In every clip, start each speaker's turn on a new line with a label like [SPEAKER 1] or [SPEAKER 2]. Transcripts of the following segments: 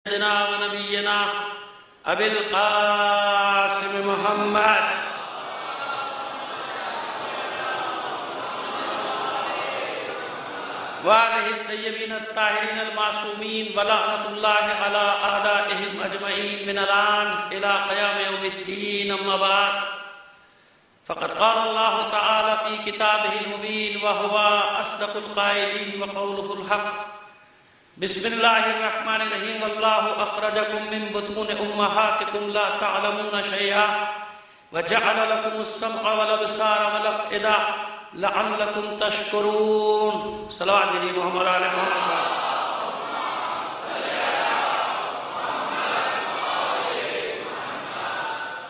[SPEAKER 1] سيدنا ونبينا أبي القاسم محمد وآله الطيبين الطاهرين المعصومين ولعنة الله على أعدائهم أجمعين من الآن إلى قيام يوم الدين. أما بعد، فقد قال الله تعالى في كتابه المبين وهو أصدق القائلين وقوله الحق: بسم الله الرحمن الرحيم. والله أخرجكم من بطون أمهاتكم لا تعلمون شيئا وجعل لكم السمع والأبصار والأفئدة لعلكم تشكرون. صلوات بجی محمد علی محمد.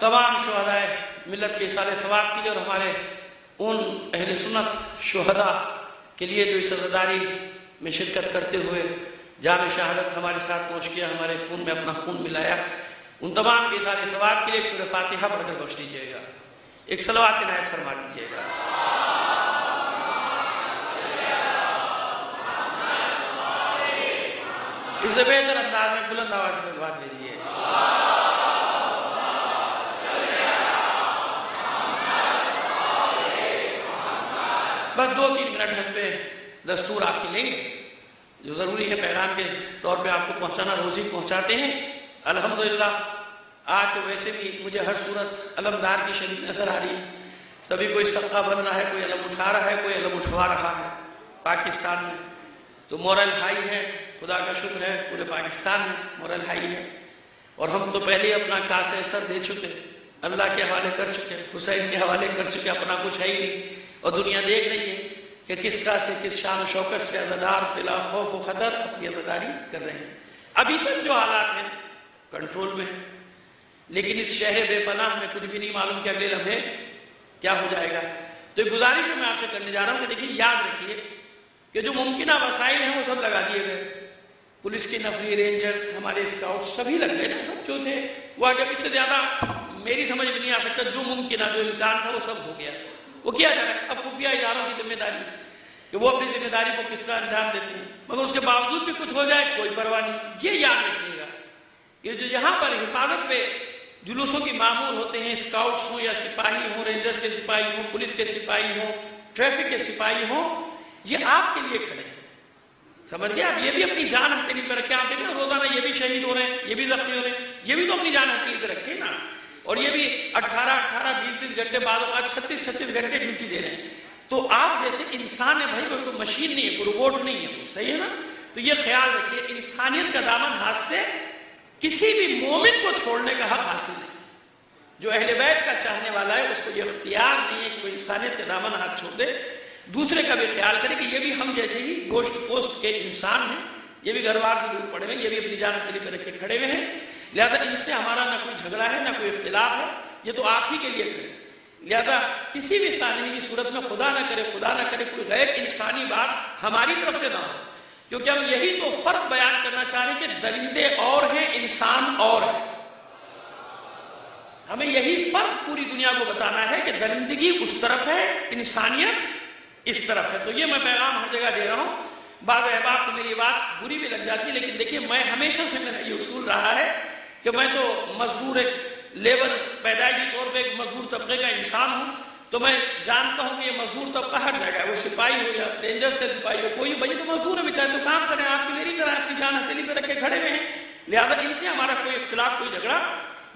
[SPEAKER 1] تمام شہداء ملت کے اصالِ ثواب کے لیے اور ہمارے ان اہل سنت شہداء کے لیے جو اس عزاداری میں شرکت کرتے ہوئے جام شہادت ہمارے ساتھ پہنچ کیا، ہمارے خون میں اپنا خون ملایا، ان تمام کے اصالِ ثواب کے لیے ایک سورہ فاتحہ پڑھ کر بخش دیجیے گا، ایک صلوات عنایت فرما دیجیے گا. اس سے بہتر انداز میں بلند آواز سے بات لیجیے. بس 2-3 منٹ حسب دستور آپ کے لیں گے، جو ضروری ہے پیغام کے طور پہ آپ کو پہنچانا، روزی پہنچاتے ہیں. الحمدللہ آج تو ویسے بھی مجھے ہر صورت علمدار کی شریف نظر آ رہی ہے. سبھی کوئی صدقہ بن رہا ہے، کوئی علم اٹھا رہا ہے، کوئی علم اٹھوا رہا ہے. پاکستان میں تو مورل ہائی ہے، خدا کا شکر ہے، پورے پاکستان میں مورل ہائی ہے. اور ہم تو پہلے اپنا کاسے سر دے چکے، اللہ کے حوالے کر چکے، حسین کے حوالے کر چکے، اپنا کچھ ہے ہی نہیں. اور دنیا دیکھ رہی ہے کہ کس طرح سے، کس شان و شوکت سے عزادار بلا خوف و خطر اپنی عزاداری کر رہے ہیں. ابھی تک جو حالات ہیں کنٹرول میں ہیں، لیکن اس شہر بے پناہ میں کچھ بھی نہیں معلوم کہ اگلے لمحے کیا ہو جائے گا. تو ایک گزارش میں آپ سے کرنے جا رہا ہوں کہ دیکھیے، یاد رکھیے کہ جو ممکنہ وسائل ہیں وہ سب لگا دیے گئے. پولیس کی نفری، رینجرز، ہمارے اسکاؤٹ سبھی لگ گئے نا. سب جو تھے وہ آگے اس سے زیادہ میری سمجھ میں نہیں آ سکتا. جو ممکنہ، جو امکان تھا وہ سب ہو گیا. وہ کیا جا رہا ہے؟ اب خفیہ اداروں کی ذمہ داری کہ وہ اپنی ذمہ داری کو کس طرح انجام دیتے ہیں، مگر اس کے باوجود بھی کچھ ہو جائے کوئی پرواہ نہیں. یہ یاد رکھیے گا کہ جو یہاں پر حفاظت پہ جلوسوں کی معمول ہوتے ہیں، اسکاؤٹس ہوں یا سپاہی ہوں، رینجرز کے سپاہی ہوں، پولیس کے سپاہی ہوں، ٹریفک کے سپاہی ہوں، یہ آپ کے لیے کھڑے ہیں. سمجھ گئے آپ؟ یہ بھی اپنی جان ہتھیلی پہ رکھے. آپ دیکھیں نا روزانہ یہ بھی شہید ہو رہے ہیں، یہ بھی زخمی ہو رہے ہیں، یہ بھی تو اپنی جان ہتھیلی پہ رکھے نا. اور یہ بھی 18 20 گھنٹے بعد 36 گھنٹے ڈیوٹی دے رہے ہیں. تو آپ جیسے انسان ہے بھائی، کوئی مشین نہیں ہے، کوئی روبوٹ نہیں ہے، وہ صحیح ہے نا. تو یہ خیال رکھیے، انسانیت کا دامن ہاتھ سے کسی بھی مومن کو چھوڑنے کا حق حاصل نہیں. جو اہل بیت کا چاہنے والا ہے اس کو یہ اختیار نہیں ہے کہ کوئی انسانیت کا دامن ہاتھ چھوڑ دے. دوسرے کا بھی خیال کرے کہ یہ بھی ہم جیسے ہی گوشت پوست کے انسان ہیں، یہ بھی گھر بار سے دور پڑے ہوئے ہیں، یہ بھی اپنی جان ہتھیلی پہ رکھ کے کھڑے ہوئے ہیں. لہذا ان سے ہمارا نہ کوئی جھگڑا ہے، نہ کوئی اختلاف ہے، یہ تو آپ ہی کے لیے کھڑے. لہذا کسی بھی سانحے کی صورت میں خدا نہ کرے کوئی غیر انسانی بات ہماری طرف سے نہ ہو. کیونکہ ہم یہی تو فرق بیان کرنا چاہ رہے ہیں کہ درندے اور ہیں، انسان اور ہے. ہمیں یہی فرق پوری دنیا کو بتانا ہے کہ درندگی اس طرف ہے، انسانیت اس طرف ہے. تو یہ میں پیغام ہر جگہ دے رہا ہوں. بعض احباب کو میری بات بری بھی لگ جاتی ہے، لیکن دیکھیے میں ہمیشہ سے میرا یہ اصول رہا ہے کہ میں تو مزدور، ایک لیبر، پیدائشی طور پہ ایک مزدور طبقے کا انسان ہوں. تو میں جانتا ہوں کہ یہ مزدور طبقہ ہر جگہ ہے، وہ سپاہی ہو یا رینجرز کا سپاہی ہو، کوئی بھائی تو مزدور ہے بیچارے، تو کام کریں. آپ کی میری طرح اپنی جان ہتھیلی پہ رکھ کے کھڑے ہوئے ہیں. لہٰذا ان سے ہمارا کوئی اختلاف، کوئی جھگڑا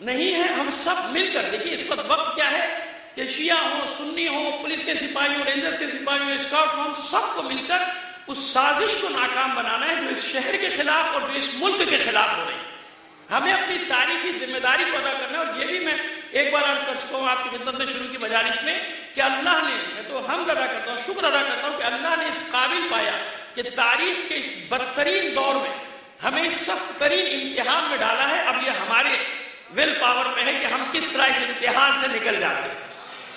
[SPEAKER 1] نہیں ہے. ہم سب مل کر دیکھیے اس وقت کیا ہے کہ شیعہ ہوں، سنی ہوں، پولیس کے سپاہی ہوں، رینجرز کے سپاہی ہوں، اسکاؤٹ ہوں، ہم سب کو مل کر اس سازش کو ناکام بنانا ہے جو اس شہر کے خلاف اور جو اس ملک کے خلاف ہو رہی ہے. ہمیں اپنی تاریخی ذمہ داری کو ادا کرنا ہے. اور یہ بھی میں ایک بار عرض کر چکا ہوں آپ کی خدمت میں شروع کی مجالس میں کہ اللہ نے، میں تو حمد ادا کرتا ہوں، شکر ادا کرتا ہوں کہ اللہ نے اس قابل پایا کہ تاریخ کے اس بدترین دور میں ہمیں سخت ترین امتحان میں ڈالا ہے. اب یہ ہمارے ول پاور پہ ہے کہ ہم کس طرح اس امتحان سے نکل جاتے ہیں.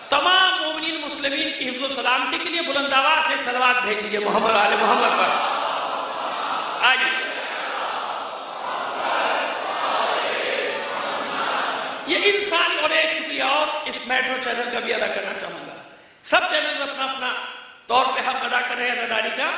[SPEAKER 1] تمام مومنین مسلمین کی حفظ و سلامتی کے لیے بلند آواز سے ایک صلوات بھیج دیجیے محمد آل محمد پر. آئیے یہ انسان. اور ایک شکریہ اور اس میٹرو چینل کا بھی ادا کرنا چاہوں گا. سب چینل اپنا اپنا طور پہ حق ادا کر رہے ہیں عزاداری کا.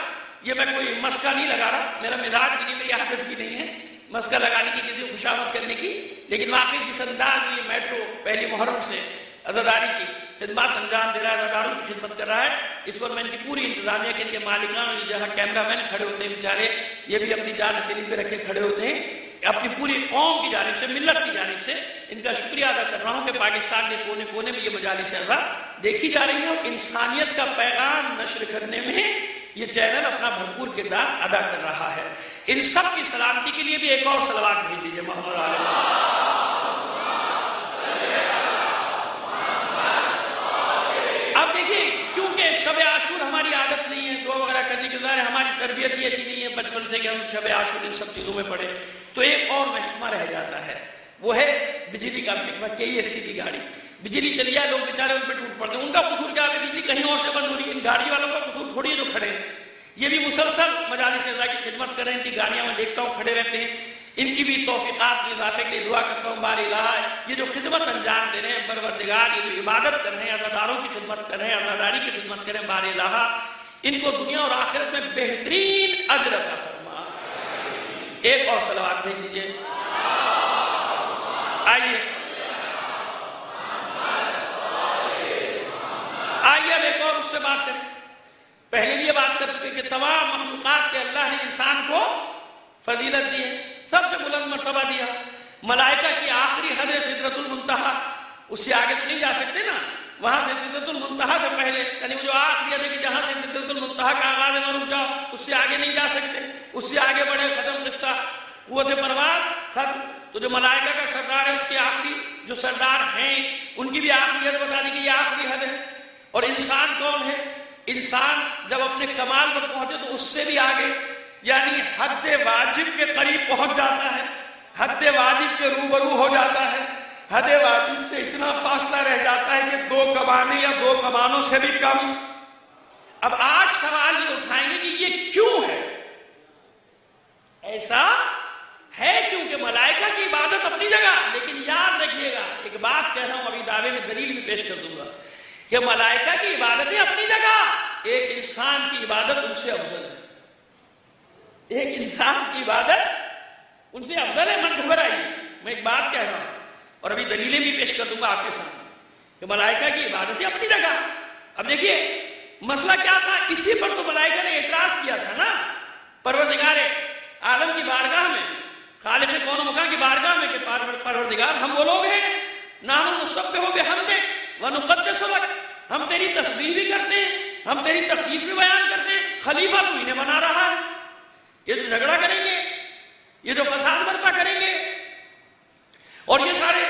[SPEAKER 1] یہ میں کوئی مسکا نہیں لگا رہا، میرا مزاج بھی نہیں، میری عادت بھی نہیں ہے. مسکہ لگانے کی، کسی کو خوشامد کرنے کی، لیکن واقعی جس انداز میں یہ میٹرو پہلی محرم سے عزاداری کی خدمات انجام دے رہا ہے، عزاداروں کی خدمت کر رہا ہے، اس پر میں ان کی پوری انتظامیہ کے ان کے مالکان اور جہاں کیمرہ مین کھڑے ہوتے ہیں بیچارے، یہ بھی اپنی جان ہتھیلی پہ رکھ کے کھڑے ہوتے ہیں، اپنی پوری قوم کی جانب سے، ملت کی جانب سے ان کا شکریہ ادا کر رہا ہوں کہ پاکستان کے کونے کونے میں یہ مجالس اعزا دیکھی جا رہی ہے اور انسانیت کا پیغام نشر کرنے میں یہ چینل اپنا بھرپور کردار ادا کر رہا ہے۔ ان سب کی سلامتی کے لیے بھی ایک اور صلوات بھیج دیجئے محمد علیہ۔ اب دیکھیے، کیونکہ شب عاشور ہماری عادت نہیں ہے دعا وغیرہ کرنے کی، ظاہر ہماری تربیت ہی ایسی نہیں ہے بچپن سے کہ ہم شب عاشور ان سب چیزوں میں پڑے، تو ایک اور محکمہ رہ جاتا ہے، وہ ہے بجلی کا محکمہ۔ KESC کی گاڑی بجلی چلی جائے، لوگ بیچارے ان پہ ٹوٹ پڑتے ہیں، ان کا قصور کیا ہے؟ بجلی کہیں اور سے بند ہو رہی ہے، ان گاڑی والوں کا قصور تھوڑی ہے جو کھڑے ہیں۔ یہ بھی مسلسل مجالس اعزا کی خدمت کر رہے ہیں، ان کی گاڑیاں میں دیکھتا ہوں کھڑے رہتے ہیں، ان کی بھی توفیقات میں اضافے کے لیے دعا کرتا ہوں۔ بار الہ یہ جو خدمت انجام دے رہے ہیں پروردگار، یہ جو عبادت کر رہے ہیں، عزاداروں کی خدمت کر رہے ہیں، عزاداری کی خدمت کر رہے ہیں، بار الہ ان کو دنیا اور آخرت میں بہترین اجر عطا فرما۔ ایک اور صلوات بھیج دیجیے۔ آئیے اب ایک اور اس سے بات کریں۔ پہلے بھی یہ بات کر چکے کہ تمام مخلوقات کے اللہ نے انسان کو فضیلت دی ہے، سب سے بلند مرتبہ دیا۔ ملائکہ کی آخری حد ہے سدرۃ المنتہا، اس سے آگے تو نہیں جا سکتے نا، وہاں سے سدرۃ المنتہا سے پہلے، یعنی وہ جو آخری حد ہے کہ جہاں سے سدرۃ المنتہا کا آغاز ہے وہاں رک جاؤ، اس سے آگے نہیں جا سکتے، اس سے آگے بڑھے ختم قصہ، قوت پرواز ختم۔ تو جو ملائکہ کا سردار ہے اس کے آخری جو سردار ہیں ان کی بھی آخری حد بتا دی کہ یہ آخری حد ہے۔ اور انسان کون ہے؟ انسان جب اپنے کمال پر پہنچے تو اس سے بھی آگے، یعنی حد واجب کے قریب پہنچ جاتا ہے، حد واجب کے روبرو ہو جاتا ہے، حد واجب سے اتنا فاصلہ رہ جاتا ہے کہ 2 کمانے یا 2 کمانوں سے بھی کم۔ اب آج سوال یہ اٹھائیں گے کہ یہ کیوں ہے؟ ایسا ہے کیونکہ ملائکہ کی عبادت اپنی جگہ، لیکن یاد رکھیے گا ایک بات کہہ رہا ہوں، ابھی دعوے میں دلیل بھی پیش کر دوں گا کہ ملائکہ کی عبادتیں اپنی جگہ، ایک انسان کی عبادت ان سے افضل ہے، ایک انسان کی عبادت ان سے افضل ہے۔ من گھبرائیے، میں ایک بات کہہ رہا ہوں اور ابھی دلیلیں بھی پیش کر دوں گا آپ کے سامنے کہ ملائکہ کی عبادتیں اپنی جگہ۔ اب دیکھیے مسئلہ کیا تھا، اسی پر تو ملائکہ نے اعتراض کیا تھا نا پروردگار عالم کی بارگاہ میں، خالق کون و مکان کی بارگاہ میں کہ پروردگار ہم وہ لوگ ہیں، نحن نسبح بحمدک ونقدس لک، ہم تیری تسبیح بھی کرتے ہیں، ہم تیری تقدیس بھی بیان کرتے ہیں، خلیفہ تو انہیں بنا رہا ہے، یہ جو جھگڑا کریں گے، یہ جو فساد برپا کریں گے، اور یہ سارے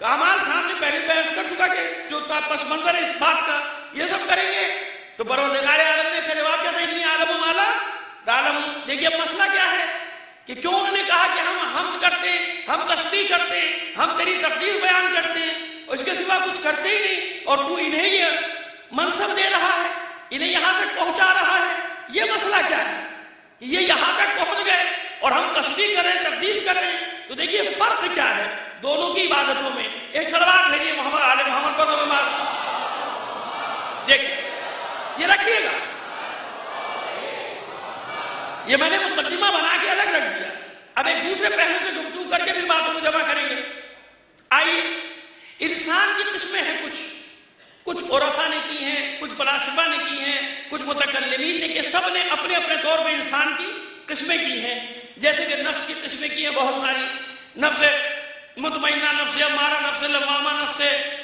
[SPEAKER 1] اعمال سامنے پہلے بحث کر چکا کہ جو پس منظر ہے اس بات کا یہ سب کریں گے، تو پروردگار عالم نے پھر جواب کیا تھا، انی عالم ما لا تعلمون۔ دیکھیے مسئلہ کیا ہے کہ کیوں انہوں نے کہا کہ ہم حمد کرتے ہیں، ہم تسبیح کرتے ہیں، ہم تیری تقدیر بیان کرتے ہیں، اور اس کے سوا کچھ کرتے ہی نہیں، اور تو انہیں یہ منصب دے رہا ہے، انہیں یہاں تک پہنچا رہا ہے۔ یہ مسئلہ کیا ہے کہ یہ یہاں تک پہنچ گئے اور ہم تسبیح کر رہے ہیں، تقدیس کر رہے ہیں، تو دیکھیے فرق کیا ہے دونوں کی عبادتوں میں۔ ایک صلوات بھیجیے محمد آل محمد پر۔ دیکھیے یہ رکھیے گا، یہ میں نے مقدمہ بنا کے الگ رکھ دیا، اب ایک دوسرے پہلو سے گفتگو کر کے پھر باتوں کو جمع کریں گے۔ آئیے، انسان کی قسمیں ہیں، کچھ عرفا نے کی ہیں، کچھ فلاسفہ نے کی ہیں، کچھ متکلمین نے، کہ سب نے اپنے اپنے طور پہ انسان کی قسمیں کی ہیں۔ جیسے کہ نفس کی قسمیں کی ہیں بہت ساری، نفس مطمئنہ، نفس امارہ، نفس لوامہ، نفس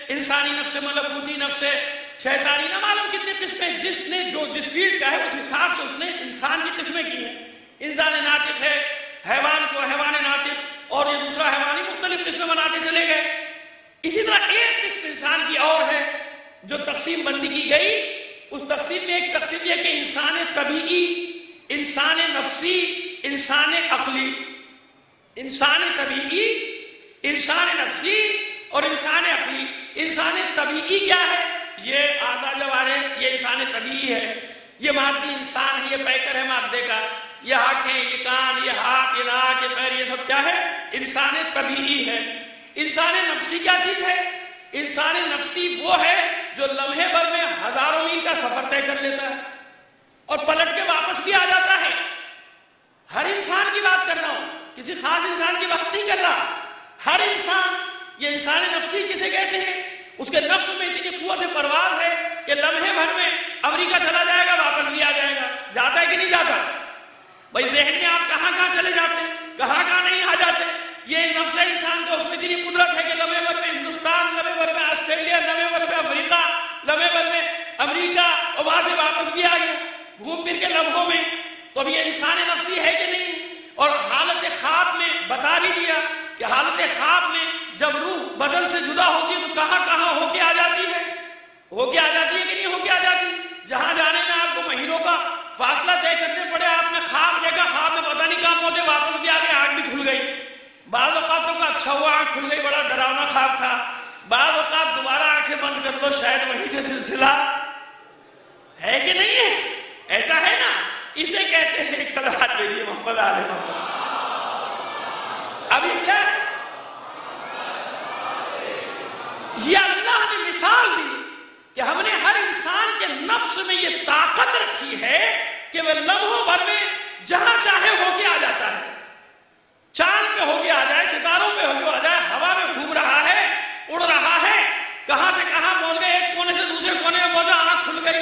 [SPEAKER 1] انسانی، نفس ملکوتی، نفس شیطانی، نہ معلوم کتنے قسمیں، جس نے جو جس فیلڈ کا ہے اس حساب سے اس نے انسان کی قسمیں کی ہیں۔ انسان ناطق ہے، حیوان کو حیوان ناطق، اور یہ دوسرا حیوانی، مختلف قسمیں بناتے چلے گئے۔ اسی طرح ایک قسم انسان کی اور ہے جو تقسیم بندی کی گئی، اس تقسیم میں ایک تقسیم یہ کہ انسان طبیعی، انسان نفسی، انسان عقلی، انسان طبیعی، انسان نفسی اور انسان عقلی۔ انسان طبیعی کیا ہے؟ یہ اعضاء جوارح، یہ انسان طبیعی ہے، یہ مادی انسان ہے، یہ پیکر ہے مادے کا، یہ آنکھیں، یہ کان، یہ ہاتھ، یہ ناک، یہ پیر، یہ سب کیا ہے؟ انسان طبیعی ہے۔ انسان نفسی کیا چیز ہے؟ انسان نفسی وہ ہے جو لمحے بھر میں ہزاروں میل کا سفر طے کر لیتا ہے اور پلٹ کے واپس بھی آ جاتا ہے۔ ہر انسان کی بات کر رہا ہوں، کسی خاص انسان کی بات نہیں کر رہا. ہر انسان، یہ انسان نفسی کسے کہتے ہیں؟ اس کے نفس میں اتنی قوت پرواز ہے کہ لمحے بھر میں امریکہ چلا جائے گا، واپس بھی آ جائے گا. جاتا ہے کہ نہیں جاتا؟ بھائی ذہن میں آپ کہاں کہاں چلے جاتے ہیں، کہاں کہاں نہیں آ جاتے. یہ نفس انسان کا اس میں اتنی قدرت ہے کہ لمحے بھر میں ہندوستان، لمحے بھر میں آسٹریلیا، لمحے بھر میں افریقہ، لمحے بھر میں امریکہ، اور وہاں سے واپس بھی آ گیا گھوم پھر کے لمحوں میں. تو اب یہ انسان نفسی ہے کہ نہیں؟ اور حالت خواب میں بتا بھی دیا کہ حالت خواب میں جب روح بدن سے جدا ہوتی ہے تو کہاں کہاں ہو کے آ جاتی ہے. ہو کے آ جاتی ہے کہ نہیں ہو کے آ جاتی؟ جہاں جانے میں آپ کو مہینوں کا فاصلہ طے کرنے پڑے، آپ نے خواب دیکھا، خواب میں پتہ نہیں کہاں پہنچے، واپس بھی آ گئے، آنکھ بھی کھل گئی. بعض اوقاتوں کا اچھا ہوا آنکھ کھل گئی، بڑا ڈراؤنا خواب تھا. بعض اوقات دوبارہ آنکھیں بند کر لو، شاید وہیں سے سلسلہ ہے کہ نہیں ہے. ایسا ہے نا، اسے کہتے ہیں ایک صلوات میری محمد آل محمد. اب یہ کیا ہے؟ یہ اللہ نے مثال دی کہ ہم نے ہر انسان کے نفس میں یہ طاقت رکھی ہے کہ وہ لمحوں بھر میں جہاں چاہے ہو کے آ جاتا ہے. چاند پہ ہو کے آ جائے، ستاروں پہ ہو کے آ جائے، ہوا میں گھوم رہا ہے، اڑ رہا ہے، کہاں سے کہاں پہنچ گئے، ایک کونے سے دوسرے کونے میں پہنچا، آنکھ کھل گئی.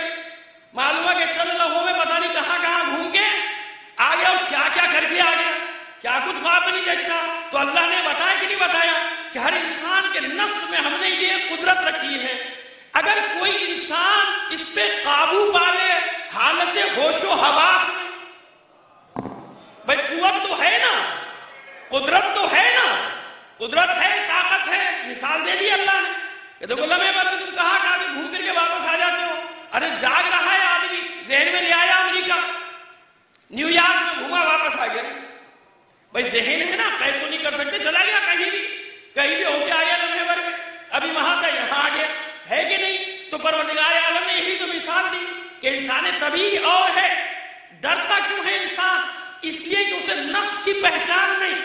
[SPEAKER 1] معلوم ہے کہ چند لمحوں میں پتہ نہیں کہاں کہاں گھوم کے آ گیا اور کیا کیا کر کے آ گیا. کیا کچھ خواب نہیں دیکھتا؟ تو اللہ نے بتایا کہ نہیں بتایا کہ ہر انسان کے نفس میں ہم نے یہ قدرت رکھی ہے. اگر کوئی انسان اس پہ قابو پا لے حالت ہوش و حواس میں، بھائی قوت تو ہے نا، قدرت تو ہے نا، قدرت ہے، طاقت ہے. مثال دے دی اللہ نے کہ دیکھو لمحے بھر میں تم کہاں کہاں سے گھوم پھر کے واپس آ جاتے ہو. ارے جاگ رہا ہے آدمی، ذہن میں لے آیا امریکہ، نیو یارک میں گھوما، واپس آ گیا. بھائی ذہن ہے نا، قید تو نہیں کر سکتے، چلا گیا کہیں بھی ہو کے آ گیا لمحے بھر میں. ابھی وہاں تھا یہاں آ گیا، ہے کہ نہیں؟ تو پروردگار عالم نے یہی تو مثال دی کہ انسان طبیعی اور ہے. ڈرتا کیوں ہے انسان؟ اس لیے کہ اسے نفس کی پہچان نہیں.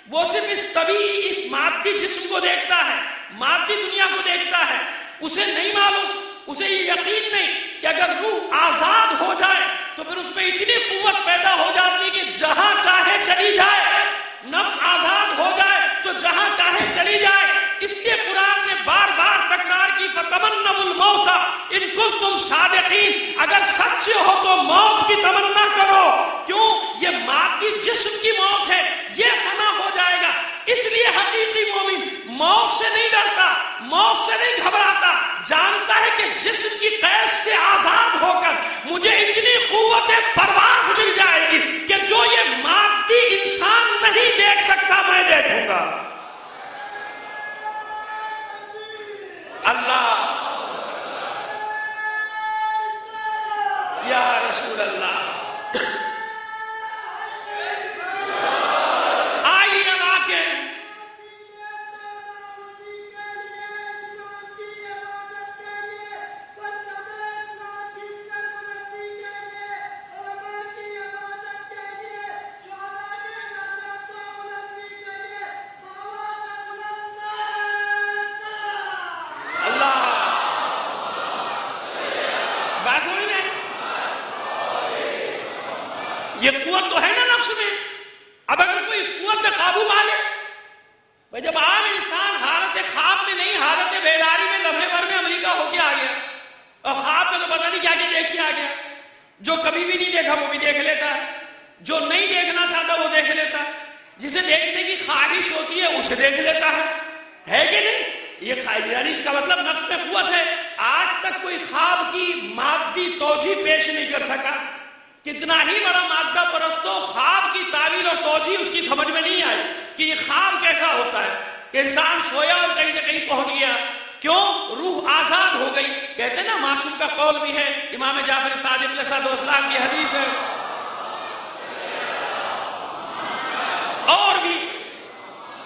[SPEAKER 1] وہ صرف اس طبیعی، اس مادی جسم کو دیکھتا ہے، مادی دنیا کو دیکھتا ہے. اسے نہیں معلوم، اسے یہ یقین نہیں کہ اگر روح آزاد ہو جائے تو پھر اس میں اتنی قوت پیدا ہو جاتی ہے کہ جہاں چاہے چلی جائے. نفس آزاد ہو جائے تو جہاں چاہے چلی جائے. اس لیے قرآن نے بار بار تکرار کی فَتَمَنَّوُا الْمَوْتَ إِن كُنتُمْ صَادِقِينَ. اگر سچے ہو تو موت کی تمنا کرو. کیوں؟ یہ مادی جسم کی موت ہے، یہ فنا ہو جائے گا. اس لیے حقیقی مومن موت سے نہیں ڈرتا، موت سے نہیں گھبراتا. جانتا ہے کہ جسم کی قید سے آزاد ہو کر مجھے اتنی قوت پرواز مل جائے گی کہ جو یہ مادی انسان نہیں دیکھ سکتا میں دیکھوں گا. اللہ یا رسول اللہ. آئیے اب آپ کے یہ قوت تو ہے نا نفس میں. اب اگر کوئی اس قوت پہ قابو پا لے، بھائی جب عام انسان حالت خواب میں نہیں، حالت بیداری میں لمحے بھر میں امریکہ ہو کے آ گیا، اور خواب میں تو پتہ نہیں کیا کیا دیکھ کے آ گیا. جو کبھی بھی نہیں دیکھا وہ بھی دیکھ لیتا ہے، جو نہیں دیکھنا چاہتا وہ دیکھ لیتا ہے، جسے دیکھنے کی خواہش ہوتی ہے اسے دیکھ لیتا ہے کہ نہیں؟ یہ خواہش، یعنی اس کا مطلب نفس میں قوت ہے. آج تک کوئی خواب کی مادی توجیہ پیش نہیں کر سکا. کتنا ہی بڑا مادہ پرست ہو، خواب کی تعبیر اور توجیہ اس کی سمجھ میں نہیں آئی کہ یہ خواب کیسا ہوتا ہے کہ انسان سویا اور کہیں سے کہیں پہنچ گیا. کیوں؟ روح آزاد ہو گئی. کہتے ہیں نا، معصوم کا قول بھی ہے، امام جعفر صادق علیہ السلام کی حدیث ہے، اور بھی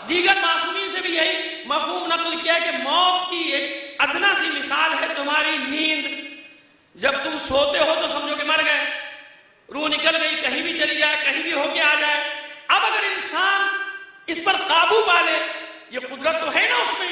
[SPEAKER 1] دیگر معصومین سے بھی یہی مفہوم نقل کیا کہ موت کی ایک ادنا سی مثال ہے تمہاری نیند. جب تم سوتے ہو تو سمجھو کہ مر گئے، روح نکل گئی، کہیں بھی چلی جائے، کہیں بھی ہو کے آ جائے. اب اگر انسان اس پر قابو پا لے، یہ قدرت تو ہے نا اس میں،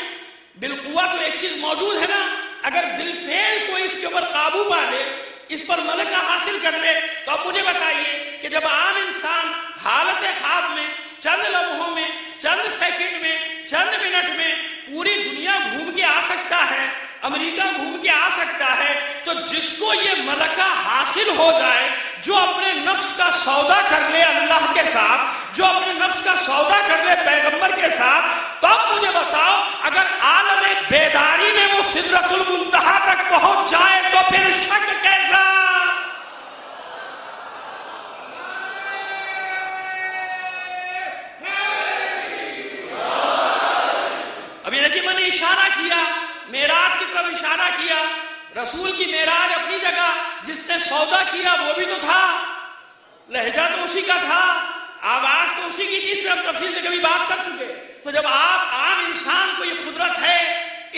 [SPEAKER 1] بالقوہ تو ایک چیز موجود ہے نا. اگر بالفعل کوئی اس کے اوپر قابو پا لے، اس پر ملکہ حاصل کر لے، تو اب مجھے بتائیے کہ جب عام انسان حالت خواب میں چند لمحوں میں، چند سیکنڈ میں، چند منٹ میں پوری دنیا گھوم کے آ سکتا ہے، امریکہ گھوم کے آ سکتا ہے، تو جس کو یہ ملکہ حاصل ہو جائے، جو اپنے نفس کا سودا کر لے اللہ کے ساتھ، جو اپنے نفس کا سودا کر لے پیغمبر کے ساتھ، تو اب مجھے بتاؤ اگر عالم بیداری میں وہ سدرۃ المنتہا تک پہنچ جائے تو پھر شک کیسا؟ ابھی دیکھیے میں نے اشارہ کیا، معراج کی طرف اشارہ کیا، رسول کی معراج اپنی جگہ، جس نے سودا کیا وہ بھی تو تھا، لہجہ تو اسی کا تھا، آواز تو اسی کی تھی، اس میں ہم تفصیل سے کبھی بات کر چکے۔ تو جب آپ عام انسان کو یہ قدرت ہے،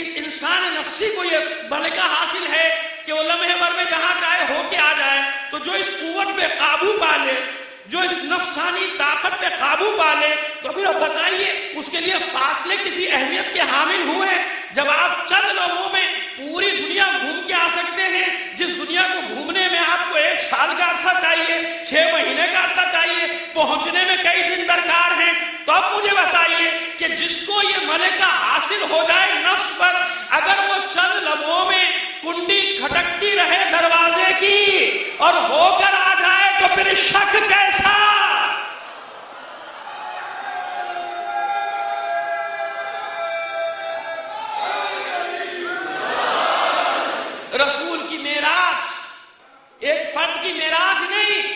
[SPEAKER 1] اس انسان نفسی کو یہ ملکہ حاصل ہے کہ وہ لمحے بھر میں جہاں چاہے ہو کے آ جائے، تو جو اس قوت پہ قابو پا لے، جو اس نفسانی طاقت پہ قابو پا لے، تو پھر اب بتائیے اس کے لیے فاصلے کسی اہمیت کے حامل ہوئے؟ جب آپ چند لوگوں میں پوری دنیا گھوم کے آ سکتے ہیں، جس دنیا کو گھومنے میں آپ کو 1 سال کا عرصہ چاہیے، 6 مہینے کا عرصہ چاہیے، پہنچنے میں کئی دن درکار ہیں، تو اب مجھے بتائیے کہ جس کو یہ ملکہ حاصل ہو جائے نفس پر، اگر وہ چند لمحوں میں کنڈی کھٹکتی رہے دروازے کی اور ہو کر آ جائے تو پھر شک کیسا؟ رسول کی معراج ایک فرد کی معراج نہیں،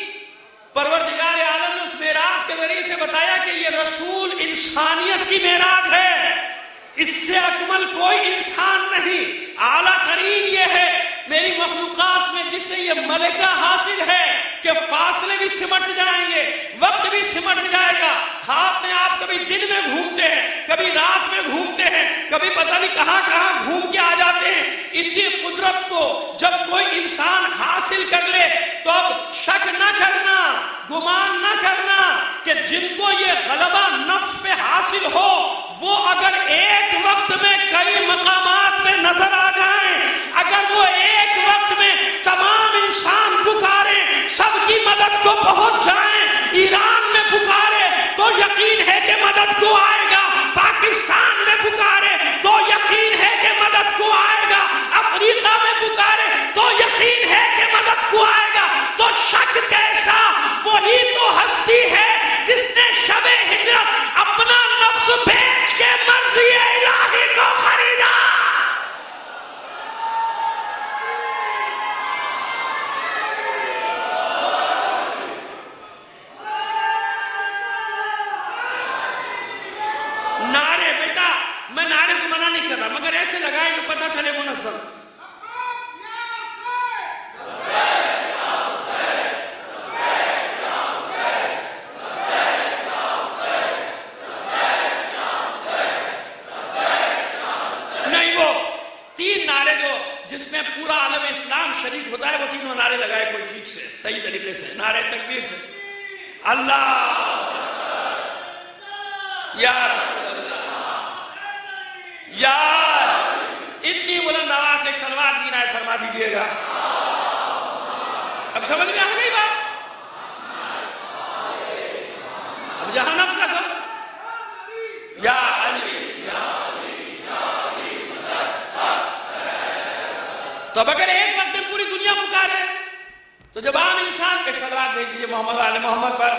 [SPEAKER 1] پروردگار عالم نے اس معراج کے ذریعے سے بتایا کہ یہ رسول انسانیت کی معراج ہے، اس سے اکمل کوئی انسان نہیں، اعلیٰ ترین یہ ہے میری مخلوقات میں جس سے یہ ملکہ حاصل ہے کہ فاصلے بھی سمٹ جائیں گے، وقت بھی سمٹ جائے گا۔ خواب میں آپ کبھی دن میں گھومتے ہیں، کبھی رات میں گھومتے ہیں، کبھی پتہ نہیں کہاں کہاں گھوم کے آ جاتے ہیں۔ اسی قدرت کو جب کوئی انسان حاصل کر لے تو اب شک نہ کرنا، گمان نہ کرنا کہ جن کو یہ غلبہ نفس پہ حاصل ہو وہ اگر ایک وقت میں کئی مقامات پہ نظر آ جائیں، اگر وہ ایک وقت میں تمام انسان پکاریں، سب کی مدد کو پہنچ جائیں، ایران میں پکارے تو یقین ہے کہ مدد کو آئے گا، پاکستان میں پکارے تو یقین ہے کہ مدد کو آئے گا، افریقہ میں پکارے تو یقین ہے کہ مدد کو آئے گا، تو شک کیسا؟ وہی تو ہستی ہے جس نے شب ہجرت اپنا نفس بیچ کے مرضی الہی کو خریدا۔ نعرے بیٹا میں نعرے کو منع نہیں کر رہا، مگر ایسے لگائے کہ پتہ چلے منظم۔ جس میں پورا عالم اسلام شریک ہوتا ہے وہ تینوں نعرے لگائے کوئی ٹھیک سے صحیح طریقے سے، نعرے تکبیر سے، اللہ یا رسول اللہ، یا اتنی بلند آواز سے ایک صلوات کی عنایت فرما دیجئے گا۔ اب سمجھ میں آ گئی بات؟ اب جہاں نفس کا سب یا علی تو اب اگر ایک وقت میں پوری دنیا پکارے تو جب عام انسان ایک صلوات بھیج دیجیے محمد علی محمد پر۔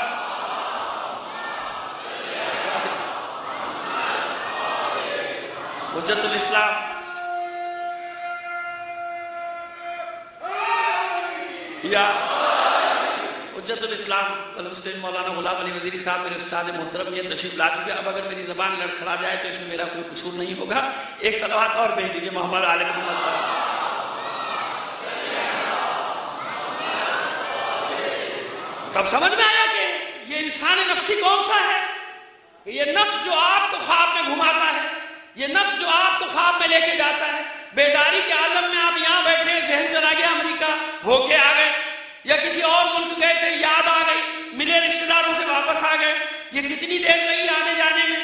[SPEAKER 1] حجت الاسلام یا حجت الاسلام والمسلمین مولانا غلام علی وزیری صاحب میرے استاد محترم یہ تشریف لا چکے، اب اگر میری زبان لڑکھڑا جائے تو اس میں میرا کوئی قصور نہیں ہوگا، ایک صلوات اور بھیج دیجیے محمد علی محمد پر۔ تب سمجھ میں آیا کہ یہ انسان نفسی کون سا ہے، کہ یہ نفس جو آپ کو خواب میں گھماتا ہے، یہ نفس جو آپ کو خواب میں لے کے جاتا ہے، بیداری کے عالم میں آپ یہاں بیٹھے ہیں، ذہن چلا گیا امریکہ ہو کے آ گئے، یا کسی اور ملک گئے تھے یاد آ گئی، ملے رشتہ داروں سے واپس آ گئے، یہ کتنی دیر لگی آنے جانے میں،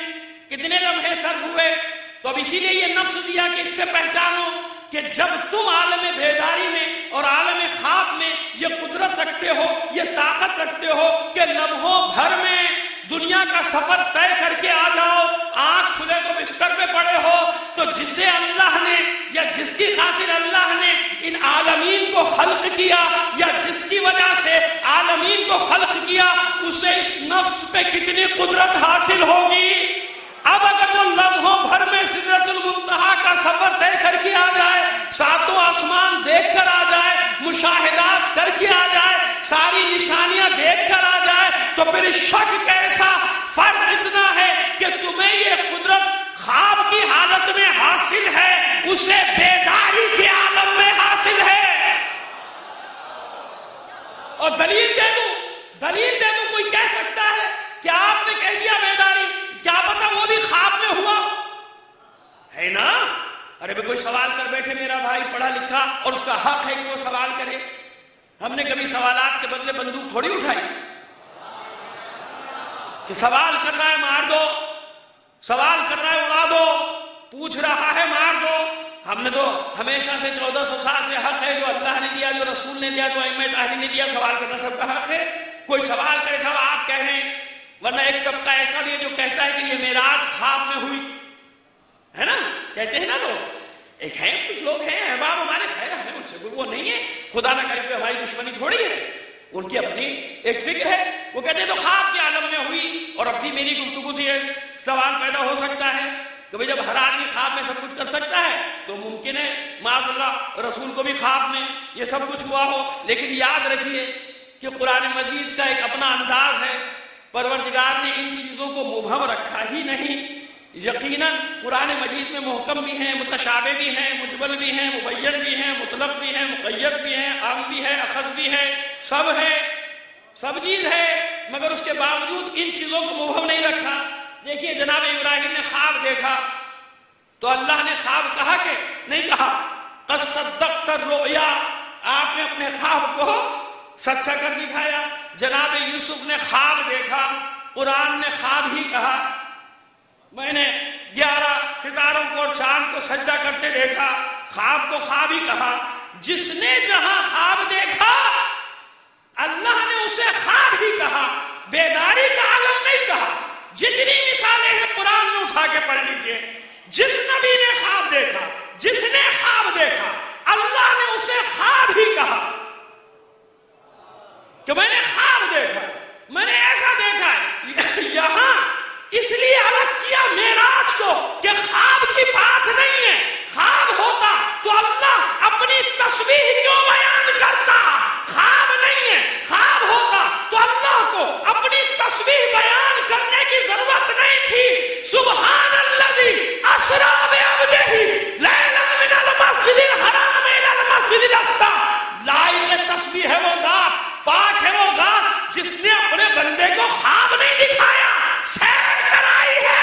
[SPEAKER 1] کتنے لمحے سر ہوئے، تو اب اسی لیے یہ نفس دیا کہ اس سے پہچانو کہ جب تم عالم بیداری میں اور عالم خواب میں یہ قدرت رکھتے ہو، یہ طاقت رکھتے ہو کہ لمحوں بھر میں دنیا کا سفر طے کر کے آ جاؤ، آنکھ کھلے تو بستر میں پڑے ہو، تو جسے اللہ نے یا جس کی خاطر اللہ نے ان عالمین کو خلق کیا یا جس کی وجہ سے عالمین کو خلق کیا، اسے اس نفس پہ کتنی قدرت حاصل ہوگی۔ اب اگر وہ لمحوں بھر میں سدرۃ المنتہا کا سفر طے کر کے آ جائے، ساتوں آسمان دیکھ کر آ جائے، مشاہدات کر کے آ جائے، ساری نشانیاں دیکھ کر آ جائے، تو پھر شک کیسا؟ فرق اتنا ہے کہ تمہیں یہ قدرت خواب کی حالت میں حاصل ہے، اسے بیداری کے عالم میں حاصل ہے۔ اور دلیل دے دوں کوئی کہہ سکتا ہے کہ آپ نے کہہ دیا بیداری، کیا پتا وہ بھی خواب میں ہوا ہے نا؟ ارے کوئی سوال کر بیٹھے، میرا بھائی پڑھا لکھا اور اس کا حق ہے کہ وہ سوال کرے۔ ہم نے کبھی سوالات کے بدلے بندوق تھوڑی اٹھائی کہ سوال کر رہا ہے مار دو، سوال کر رہا ہے اڑا دو، پوچھ رہا ہے مار دو۔ ہم نے تو ہمیشہ سے 1400 سال سے حق ہے جو اللہ نے دیا، جو رسول نے دیا، جو ائمہ طاہرین نے دیا، سوال کرنا سب کا حق ہے۔ کوئی سوال کرے صاحب آپ کہہ رہے ہیں، ورنہ ایک طبقہ ایسا بھی ہے جو کہتا ہے کہ یہ معراج خواب میں ہوئی ہے نا، کہتے ہیں نا لوگ، ایک ہیں کچھ لوگ ہیں احباب ہمارے، خیر ہمیں ان سے وہ نہیں ہے، خدا نہ کرے کہ ہماری دشمنی تھوڑی ہے، ان کی اپنی ایک فکر ہے، وہ کہتے ہیں تو خواب کے عالم میں ہوئی۔ اور اب بھی میری گفتگو سے یہ سوال پیدا ہو سکتا ہے کہ بھئی جب ہر آدمی خواب میں سب کچھ کر سکتا ہے تو ممکن ہے معاذ اللہ رسول کو بھی خواب میں یہ سب کچھ ہوا ہو۔ لیکن یاد رکھیے کہ قرآن مجید کا ایک اپنا انداز ہے، پروردگار نے ان چیزوں کو مبہم رکھا ہی نہیں۔ یقیناً قرآن مجید میں محکم بھی ہیں، متشابہ بھی ہیں، مجمل بھی ہیں، مبین بھی ہیں، مطلق بھی ہیں، مقید بھی ہیں، عام بھی ہے، اخذ بھی ہے، سب ہے، سب چیز ہے، مگر اس کے باوجود ان چیزوں کو مبہم نہیں رکھا۔ دیکھیے جناب ابراہیم نے خواب دیکھا تو اللہ نے خواب کہا کہ نہیں کہا قد صدقت الرؤیا، آپ نے اپنے خواب کو سچا کر دکھایا۔ جناب یوسف نے خواب دیکھا، قرآن نے خواب ہی کہا، میں نے 11 ستاروں کو اور چاند کو سجدہ کرتے دیکھا، خواب کو خواب ہی کہا۔ جس نے جہاں خواب دیکھا اللہ نے اسے خواب ہی کہا، بیداری کا عالم نہیں کہا۔ جتنی مثالیں ہیں قرآن میں اٹھا کے پڑھ لیجئے، جس نبی نے خواب دیکھا، جس نے خواب دیکھا، اللہ نے اسے خواب ہی کہا کہ میں نے خواب دیکھا، میں نے ایسا دیکھا ہے۔ یہاں اس لیے الگ کیا معراج کو کہ خواب کی بات نہیں ہے، خواب ہوتا تو اللہ اپنی تسبیح کیوں بیان کرتا؟ خواب نہیں ہے، خواب ہوتا تو اللہ کو اپنی تسبیح بیان کرنے کی ضرورت نہیں تھی۔ سبحان الذی اسری بعبدہ لیلا من المسجد الحرام الی المسجد الاقصی، لائق تسبیح ہے وہ ذات، پاک ہے وہ ذات جس نے اپنے بندے کو خواب نہیں دکھایا، سیر کرائی ہے۔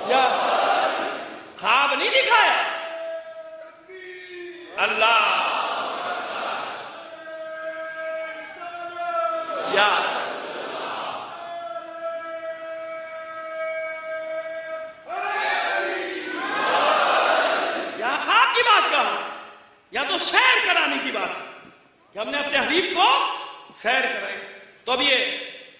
[SPEAKER 1] یا خواب نہیں دکھایا اللہ یا خواب کی بات کہا یا تو سیر کرانے کی بات کہ ہم نے اپنے حبیب کو سیر کرائی۔ تو اب یہ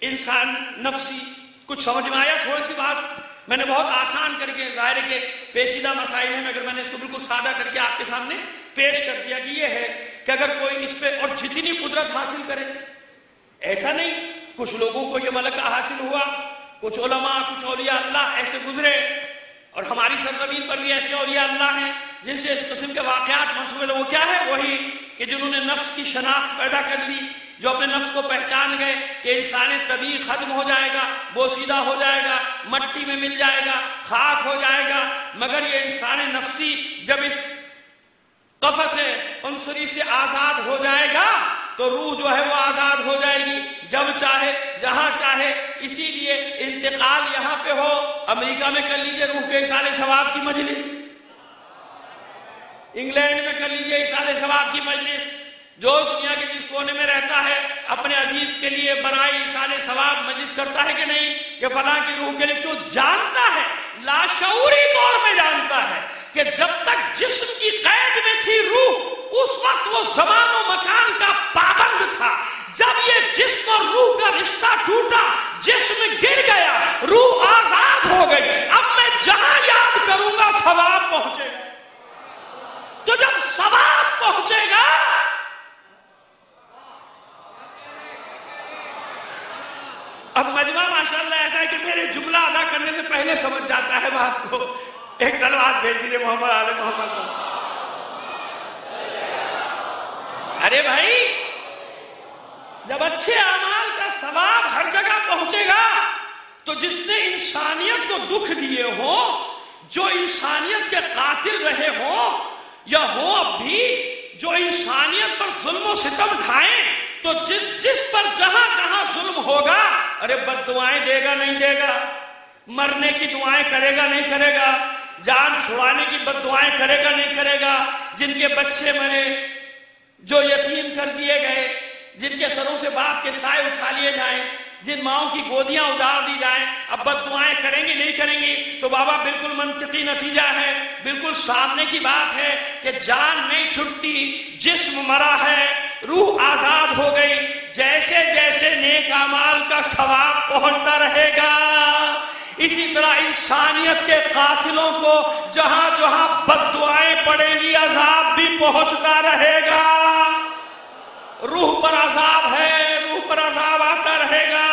[SPEAKER 1] انسان نفسی کچھ سمجھ میں آیا؟ تھوڑی سی بات میں نے بہت آسان کر کے، ظاہر ہے کہ پیچیدہ مسائل ہیں، مگر میں نے اس کو بالکل سادہ کر کے آپ کے سامنے پیش کر دیا کہ یہ ہے کہ اگر کوئی اس پہ اور جتنی قدرت حاصل کرے، ایسا نہیں کچھ لوگوں کو یہ ملکہ حاصل ہوا، کچھ علماء، کچھ اولیاء اللہ ایسے گزرے، اور ہماری سرزمین پر بھی ایسے اولیاء اللہ ہیں جن سے اس قسم کے واقعات منسوب ہیں۔ وہ کیا ہے؟ وہی کہ جنہوں نے نفس کی شناخت پیدا کر لی، جو اپنے نفس کو پہچان گئے کہ انسان طبیعی ختم ہو جائے گا، بوسیدہ ہو جائے گا، مٹی میں مل جائے گا، خاک ہو جائے گا، مگر یہ انسان نفسی جب اس قفس عنصری سے آزاد ہو جائے گا تو روح جو ہے وہ آزاد ہو جائے گی، جب چاہے جہاں چاہے۔ اسی لیے انتقال یہاں پہ ہو، امریکہ میں کر لیجئے روح کے ایصال ثواب کی مجلس، انگلینڈ میں کر لیجئے ایصال ثواب کی مجلس، جو دنیا کے جس کونے میں رہتا ہے اپنے عزیز کے لیے برائے ایصال ثواب مجلس کرتا ہے کہ نہیں؟ کہ فلاں کی روح کے لیے کیوں؟ جانتا ہے، لاشعوری طور میں جانتا ہے کہ جب تک جسم کی قید میں تھی روح اس وقت وہ زمان و مکان کا پابند تھا. جب یہ جسم اور روح کا رشتہ ٹوٹا، جسم گر گیا، روح آزاد ہو گئی. اب میں جہاں یاد کروں گا ثواب پہنچے گا. تو جب ثواب پہنچے گا، اب مجمع ماشاءاللہ ایسا ہے کہ میرے جملہ ادا کرنے سے پہلے سمجھ جاتا ہے بات کو. ایک صلوات بھیج دیجیے محمد آل محمد. ارے بھائی، جب اچھے اعمال کا ثواب ہر جگہ پہنچے گا تو جس نے انسانیت کو دکھ دیے ہوں، جو انسانیت کے قاتل رہے ہوں یا ہوں اب بھی، جو انسانیت پر ظلم و ستم ڈھائیں، تو جس پر جہاں جہاں ظلم ہوگا، ارے بد دعائیں دے گا نہیں دے گا، مرنے کی دعائیں کرے گا نہیں کرے گا، جان چھڑانے کی بد دعائیں کرے گا نہیں کرے گا. جن کے بچے مرے، جو یتیم کر دیے گئے، جن کے سروں سے باپ کے سائے اٹھا لیے جائیں، جن ماؤں کی گودیاں ادار دی جائیں، اب بد دعائیں کریں گے نہیں کریں گے؟ تو بابا بالکل منطقی نتیجہ ہے، بالکل سامنے کی بات ہے کہ جان نہیں چھٹتی، جسم مرا ہے، روح آزاد ہو گئی. جیسے جیسے نیک اعمال کا ثواب پہنچتا رہے گا، اسی طرح انسانیت کے قاتلوں کو جہاں جہاں بد دعائیں پڑیں گی عذاب بھی پہنچتا رہے گا. روح پر عذاب ہے، روح پر عذاب آتا رہے گا.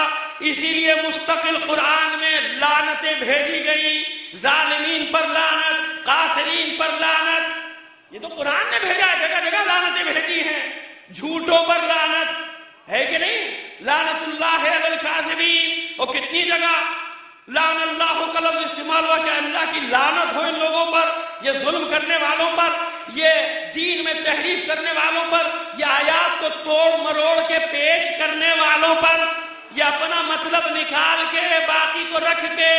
[SPEAKER 1] اسی لیے مستقل قرآن میں لعنتیں بھیجی گئی، ظالمین پر لعنت، قاتلین پر لعنت. یہ تو قرآن نے بھیجا ہے، جگہ جگہ لعنتیں بھیجی ہیں. جھوٹوں پر لعنت ہے کہ نہیں؟ لعنت اللہ علی الکاذبین. اور کتنی جگہ لعن اللہ کا لفظ استعمال ہوا کہ اللہ کی لعنت ہو ان لوگوں پر، یہ ظلم کرنے والوں پر، یہ دین میں تحریف کرنے والوں پر، یہ آیات کو توڑ مروڑ کے پیش کرنے والوں پر، یہ اپنا مطلب نکال کے باقی کو رکھ کے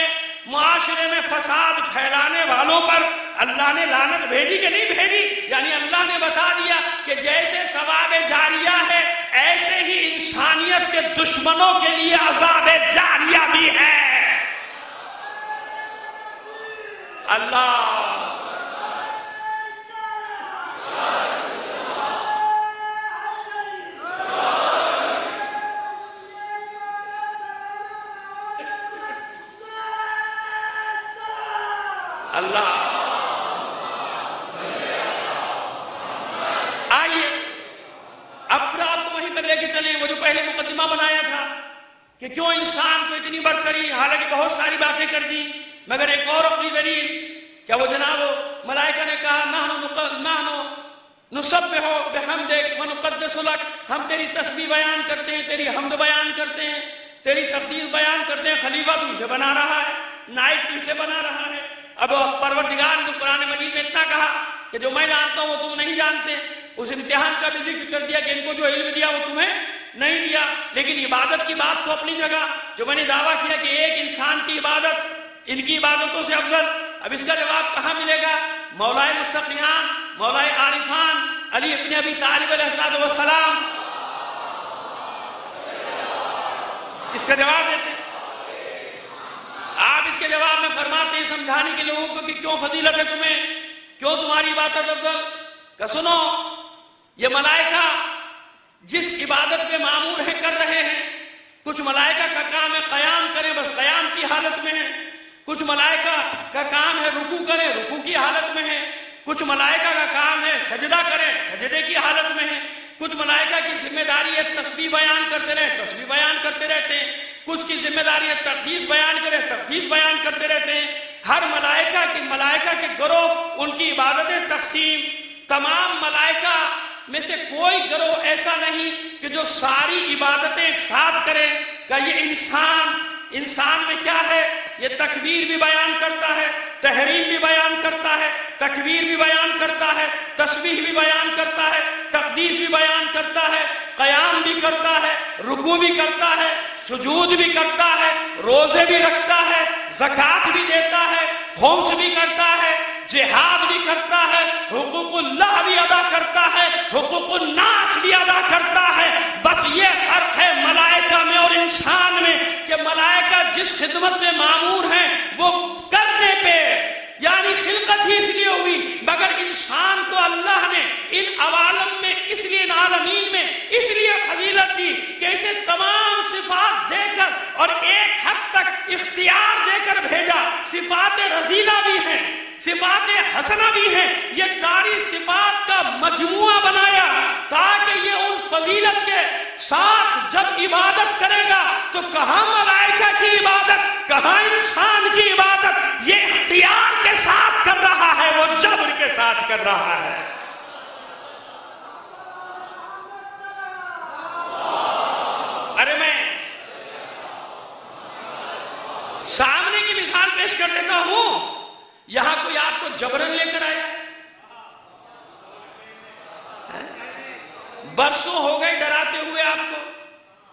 [SPEAKER 1] معاشرے میں فساد پھیلانے والوں پر اللہ نے لعنت بھیجی کہ نہیں بھیجی؟ یعنی اللہ نے بتا دیا کہ جیسے ثواب جاریہ ہے، ایسے ہی انسانیت کے دشمنوں کے لیے عذاب جاریہ بھی ہے. اللہ اللہ آئیے اب پھر آپ کو وہیں پر لے کے چلیں. وہ جو پہلے مقدمہ بنایا تھا کہ کیوں انسان کو اتنی برتری، حالانکہ بہت ساری باتیں کر دی، مگر ایک اور اپنی دلیل، کیا وہ جناب ملائکہ نے کہا نحنو نسبح بحمدک ونقدس لک، ہم تیری تسبیح بیان کرتے ہیں، تیری حمد بیان کرتے ہیں، تیری تقدیس بیان کرتے ہیں. خلیفہ تو اسے بنا رہا ہے، نائب تو اسے بنا رہا ہے. اب پروردگار نے تو قرآن مجید میں اتنا کہا کہ جو میں جانتا ہوں وہ تم نہیں جانتے. اس امتحان کا بھی ذکر کر دیا کہ ان کو جو علم دیا وہ تمہیں نہیں دیا. لیکن عبادت کی بات تو اپنی جگہ، جو میں نے دعویٰ کیا کہ ایک انسان کی عبادت ان کی عبادتوں سے افضل. اب اس کا جواب کہاں ملے گا؟ مولائے متقیان، مولائے عارفان علی ابن ابی طالب علیہ السلام اس کا جواب دیتے ہیں. آپ اس کے جواب میں فرماتے ہیں سمجھانے کے لوگوں کو کہ کیوں فضیلت ہے تمہیں، کیوں تمہاری عبادت افضل. کہ سنو، یہ ملائکہ جس عبادت میں معمور ہیں کر رہے ہیں. کچھ ملائکہ کا کام ہے قیام کریں، بس قیام کی حالت میں ہیں. کچھ ملائکہ کا کام ہے رکوع کریں، رکوع کی حالت میں ہیں. کچھ ملائکہ کا کام ہے سجدہ کریں، سجدے کی حالت میں ہیں. کچھ ملائکہ کی ذمہ داری ہے تسبیح بیان کرتے رہے، تسبیح بیان کرتے رہتے ہیں. کچھ کی ذمہ داری ہے تقدیس بیان کرے، تقدیس بیان کرتے رہتے ہیں. ہر ملائکہ کے گروہ، ان کی عبادتیں تقسیم. تمام ملائکہ میں سے کوئی گروہ ایسا نہیں کہ جو ساری عبادتیں ایک ساتھ کرے. کہ یہ انسان میں کیا ہے؟ یہ تکبیر بھی بیان کرتا ہے، تحریم بھی بیان کرتا ہے، تکبیر بھی بیان کرتا ہے، تسبیح بھی بیان کرتا ہے، تقدیس بھی بیان کرتا ہے، قیام بھی کرتا ہے، رکوع بھی کرتا ہے، سجود بھی کرتا ہے، روزے بھی رکھتا ہے، زکوٰۃ بھی دیتا ہے، خمس بھی کرتا ہے، جہاد بھی کرتا ہے، حقوق اللہ بھی ادا کرتا ہے، حقوق الناس بھی ادا کرتا ہے. بس یہ فرق ہے ملائکہ میں اور انسان میں کہ ملائکہ جس خدمت میں معمور ہیں وہ کرنے پہ، یعنی خلقت ہی اس لیے ہوئی، مگر انسان کو اللہ نے ان عوالم میں اس لیے، ان عالمین میں اس لیے فضیلت دی کہ اسے تمام صفات دے کر اور ایک حد تک اختیار دے کر بھیجا. صفات رذیلہ بھی ہیں، صفات حسنہ بھی ہیں، یہ داری صفات کا مجموعہ بنایا تاکہ یہ ان فضیلت کے ساتھ جب عبادت کرے گا تو کہاں ملائکہ کی عبادت، کہاں انسان کی عبادت، یہ اختیار کے ساتھ کر رہا ہے، وہ جبر کے ساتھ کر رہا ہے. ارے میں سامنے کی مثال پیش کر دیتا ہوں. یہاں کوئی آپ کو جبرن لے کر آیا، برسوں ہو گئے ڈراتے ہوئے آپ کو،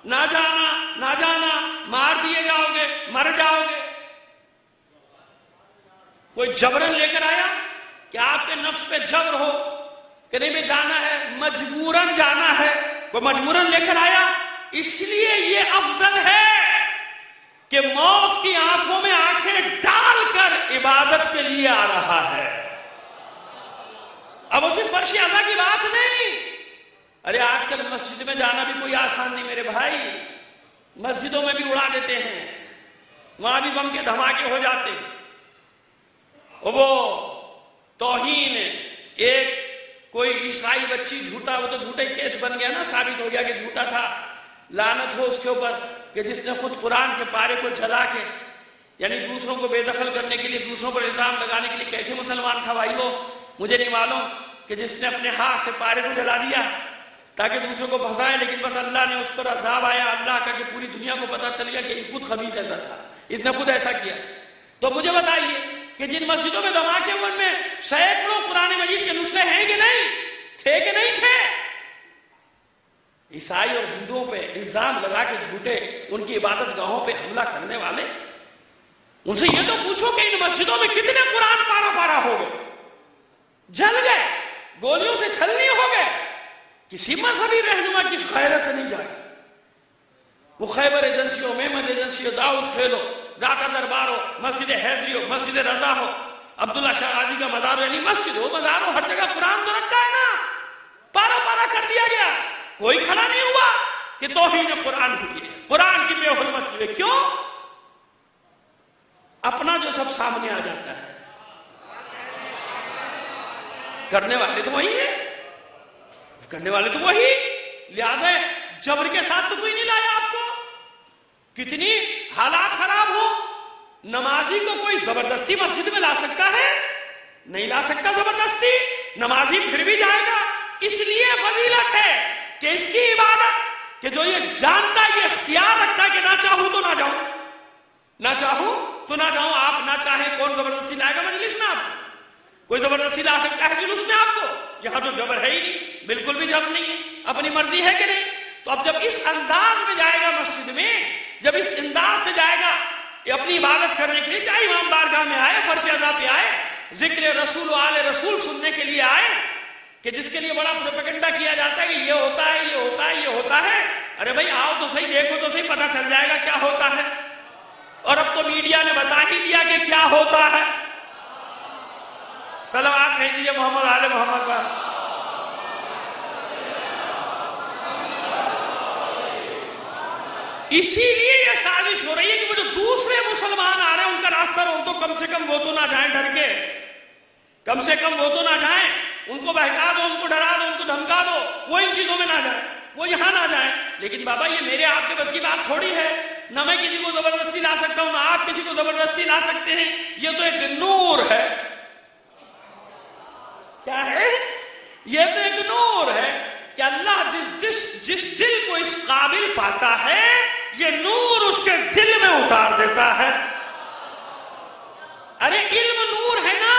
[SPEAKER 1] نہ جانا نہ جانا، مار دیے جاؤ گے، مر جاؤ گے. کوئی جبرن لے کر آیا کہ آپ کے نفس پہ جبر ہو کہ نہیں میں جانا ہے، مجبوراً جانا ہے. کوئی مجبوراً لے کر آیا. اس لیے یہ افضل ہے کہ موت کی آنکھوں میں آنکھیں ڈال کر عبادت کے لیے آ رہا ہے. اب اسے فرش عزا کی بات نہیں. ارے آج کل مسجد میں جانا بھی کوئی آسان نہیں میرے بھائی. مسجدوں میں بھی اڑا دیتے ہیں، وہاں بھی بم کے دھماکے ہو جاتے ہیں. وہ توہین، ایک کوئی عیسائی بچی جھوٹا، وہ تو جھوٹے کیس بن گیا نا، ثابت ہو گیا کہ جھوٹا تھا. لعنت ہو اس کے اوپر کہ جس نے خود قرآن کے پارے کو جلا کے، یعنی دوسروں کو بے دخل کرنے کے لیے، دوسروں پر الزام لگانے کے لیے. کیسے مسلمان تھا بھائی وہ مجھے نہیں معلوم، کہ جس نے اپنے ہاتھ سے پارے کو جلا دیا تاکہ دوسروں کو پھنسائے. لیکن بس اللہ نے اس پر عذاب آیا اللہ کا کہ پوری دنیا کو پتا چل گیا کہ یہ خود خبیث ایسا تھا، اس نے خود ایسا کیا. تو مجھے بتائیے کہ جن مسجدوں میں دھماکے ہوئے ان میں سینکڑوں قرآن مجید کے نسخے ہیں کہ نہیں تھے کہ نہیں تھے؟ عیسائی اور ہندوؤں پہ الزام لگا کے جھوٹے ان کی عبادت گاہوں پہ حملہ کرنے والے، ان سے یہ تو پوچھو کہ ان مسجدوں میں کتنے قرآن پارا پارا ہو گئے، جل گئے، گولیوں سے چھلنی ہو گئے. کسی مذہبی رہنما کی غیرت نہیں جاگی. وہ خیبر ایجنسی ہو، محمد ایجنسی ہو، داؤد کھیل ہو، داتا دربار ہو، مسجد حیدری ہو، مسجد رضا ہو، عبداللہ شاہ غازی کا مزار ہو، یعنی مسجد ہو، مزار ہو، ہر جگہ قرآن تو رکھا ہے نا، پارا پارا کر دیا گیا. کوئی کھڑا نہیں ہوا کہ توہین قرآن ہوئی ہے، قرآن کی بے حرمتی ہوئی. کیوں؟ اپنا جو سب سامنے آ جاتا ہے. کرنے والے تو وہی ہیں، کرنے والے تو وہی. لہذا جبر کے ساتھ تو کوئی نہیں لایا آپ کو. کتنی حالات خراب ہو، نمازی کو کوئی زبردستی مسجد میں لا سکتا ہے؟ نہیں لا سکتا زبردستی. نمازی پھر بھی جائے گا. اس لیے فضیلت ہے کہ اس کی عبادت، کہ جو یہ جانتا ہے، یہ اختیار رکھتا ہے کہ نہ چاہوں تو نہ جاؤں، نہ چاہوں تو نہ جاؤں. آپ نہ چاہیں کون زبردستی لائے گا مجلس میں؟ آپ کوئی زبردستی لا سکتا ہے جلوس میں آپ کو؟ یہاں تو جبر ہے ہی نہیں، بالکل بھی جبر نہیں ہے، اپنی مرضی ہے کہ نہیں. تو اب جب اس انداز میں جائے گا مسجد میں، جب اس انداز سے جائے گا اپنی عبادت کرنے کے لیے، چاہے امام بارگاہ میں آئے، فرش عزا پہ آئے، ذکر رسول و آل رسول سننے کے لیے آئے، کہ جس کے لیے بڑا پروپیگنڈا کیا جاتا ہے کہ یہ ہوتا ہے، یہ ہوتا ہے، یہ ہوتا ہے. ارے بھائی آؤ تو صحیح، دیکھو تو صحیح، پتہ چل جائے گا کیا ہوتا ہے. اور اب تو میڈیا نے بتا ہی دیا کہ کیا ہوتا ہے. صلوات بھیج دیجیے محمد آل محمد پر. اسی لیے یہ سازش ہو رہی ہے کہ وہ جو دوسرے مسلمان آ رہے ہیں ان کا راستہ روک دو، کم سے کم وہ تو نہ جائیں ڈر کے، کم سے کم وہ تو نہ جائیں. ان کو بہکا دو، ان کو ڈرا دو، ان کو دھمکا دو، وہ ان چیزوں میں نہ جائیں، وہ یہاں نہ جائیں. لیکن بابا یہ میرے آپ کے بس کی بات تھوڑی ہے. نہ میں کسی کو زبردستی لا سکتا ہوں، نہ آپ کسی کو زبردستی لا سکتے ہیں. یہ تو ایک نور ہے. کیا ہے؟ یہ تو ایک نور ہے کہ اللہ جس دل کو اس قابل پاتا ہے، یہ نور اس کے دل میں اتار دیتا ہے. ارے علم نور ہے نا،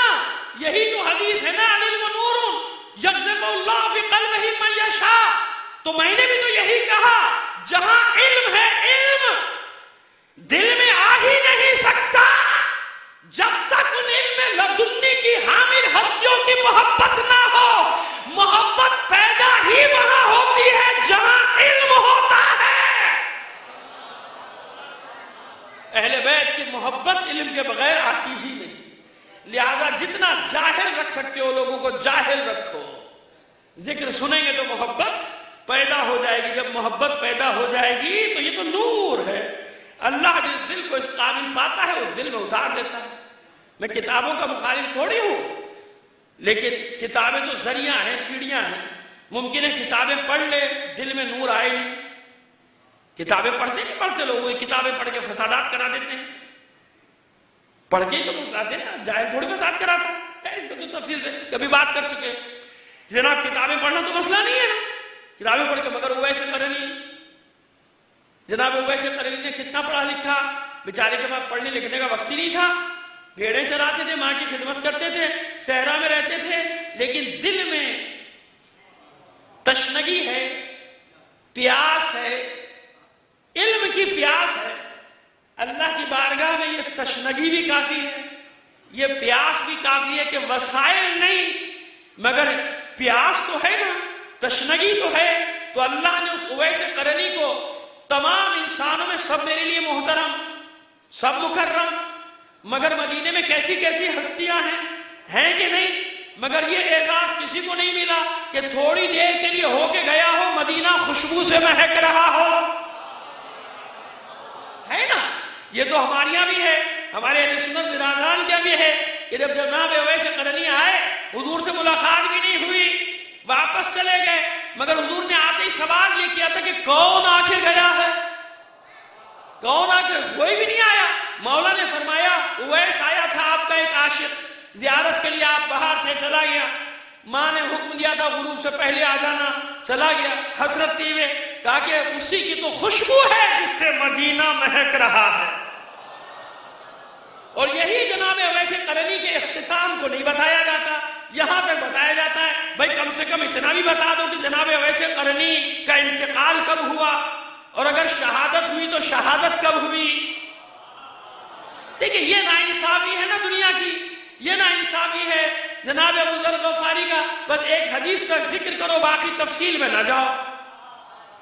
[SPEAKER 1] یہی تو حدیث ہے نا، علم نور یقذف اللہ فی قلبہ من یشاء. تو میں نے بھی تو یہی کہا، جہاں علم ہے، علم دل میں آ ہی نہیں سکتا جب تک ان علم لدنی کی حامل ہستیوں کی محبت نہ ہو. محبت پیدا ہی وہاں ہوتی ہے جہاں علم ہوتا ہے. اہل بیت کی محبت علم کے بغیر آتی ہی نہیں. لہذا جتنا جاہل رکھ سکتے ہو لوگوں کو جاہل رکھو. ذکر سنیں گے تو محبت پیدا ہو جائے گی. جب محبت پیدا ہو جائے گی تو یہ تو نور ہے. اللہ جس دل کو اس قابل پاتا ہے اس دل میں اتار دیتا ہے. میں کتابوں کا مخالف تھوڑی ہوں، لیکن کتابیں تو ذریعہ ہیں، سیڑھیاں ہیں. ممکن ہے کتابیں پڑھ لے دل میں نور آئے نہیں. کتابیں پڑھتے نہیں پڑھتے لوگ، وہ کتابیں پڑھ کے فسادات کرا دیتے ہیں. پڑھ کے تو بتاتے ہیں نا، جاہل تھوڑی فساد کراتا ہے. اس کو تو تفصیل سے کبھی بات کر چکے. جناب کتابیں پڑھنا تو مسئلہ نہیں ہے نا، کتابیں پڑھ کے مگر اویس قرنی، جناب اویس قرنی نے کتنا پڑھا لکھا، بیچارے کے پاس پڑھنے لکھنے کا وقت ہی نہیں تھا. بھیڑیں چراتے تھے، ماں کی خدمت کرتے تھے، صحرا میں رہتے تھے، لیکن دل میں تشنگی ہے، پیاس ہے، علم کی پیاس ہے. اللہ کی بارگاہ میں یہ تشنگی بھی کافی ہے، یہ پیاس بھی کافی ہے کہ وسائل نہیں مگر پیاس تو ہے نا، تشنگی تو ہے. تو اللہ نے اس اویس قرنی کو تمام انسانوں میں سب میرے لیے محترم، سب مکرم، مگر مدینے میں کیسی کیسی ہستیاں ہیں کہ نہیں، مگر یہ اعزاز کسی کو نہیں ملا کہ تھوڑی دیر کے لیے ہو کے گیا ہو مدینہ خوشبو سے مہک رہا ہو. ہے نا، یہ تو ہمارے یہاں بھی ہے، ہمارے اہل سنت برادران کیا بھی ہے کہ جب جناب اویس قرنی آئے حضور سے ملاقات بھی نہیں ہوئی، واپس چلے گئے، مگر حضور نے آتے ہی سوال یہ کیا تھا کہ کون آ کے گیا ہے، کون آ کے؟ کوئی بھی نہیں آیا. مولا نے فرمایا اویس آیا تھا آپ کا ایک عاشق، زیارت کے لیے آپ باہر تھے، چلا گیا. ماں نے حکم دیا تھا غروب سے پہلے آ جانا، چلا گیا. حسرت کی ہوئے کہا کہ اسی کی تو خوشبو ہے جس سے مدینہ مہک رہا ہے. اور یہی جناب اویس قرنی کے اختتام کو نہیں بتایا جاتا، یہاں تک بتایا جاتا ہے بھائی کم سے کم اتنا بھی بتا دو کہ جناب اویس قرنی کا انتقال کب ہوا، اور اگر شہادت ہوئی تو شہادت کب ہوئی. دیکھیں یہ ناانصافی ہے نا دنیا کی، یہ ناانصافی ہے. جناب ابو ذر غفاری کا بس ایک حدیث تک ذکر کرو، باقی تفصیل میں نہ جاؤ،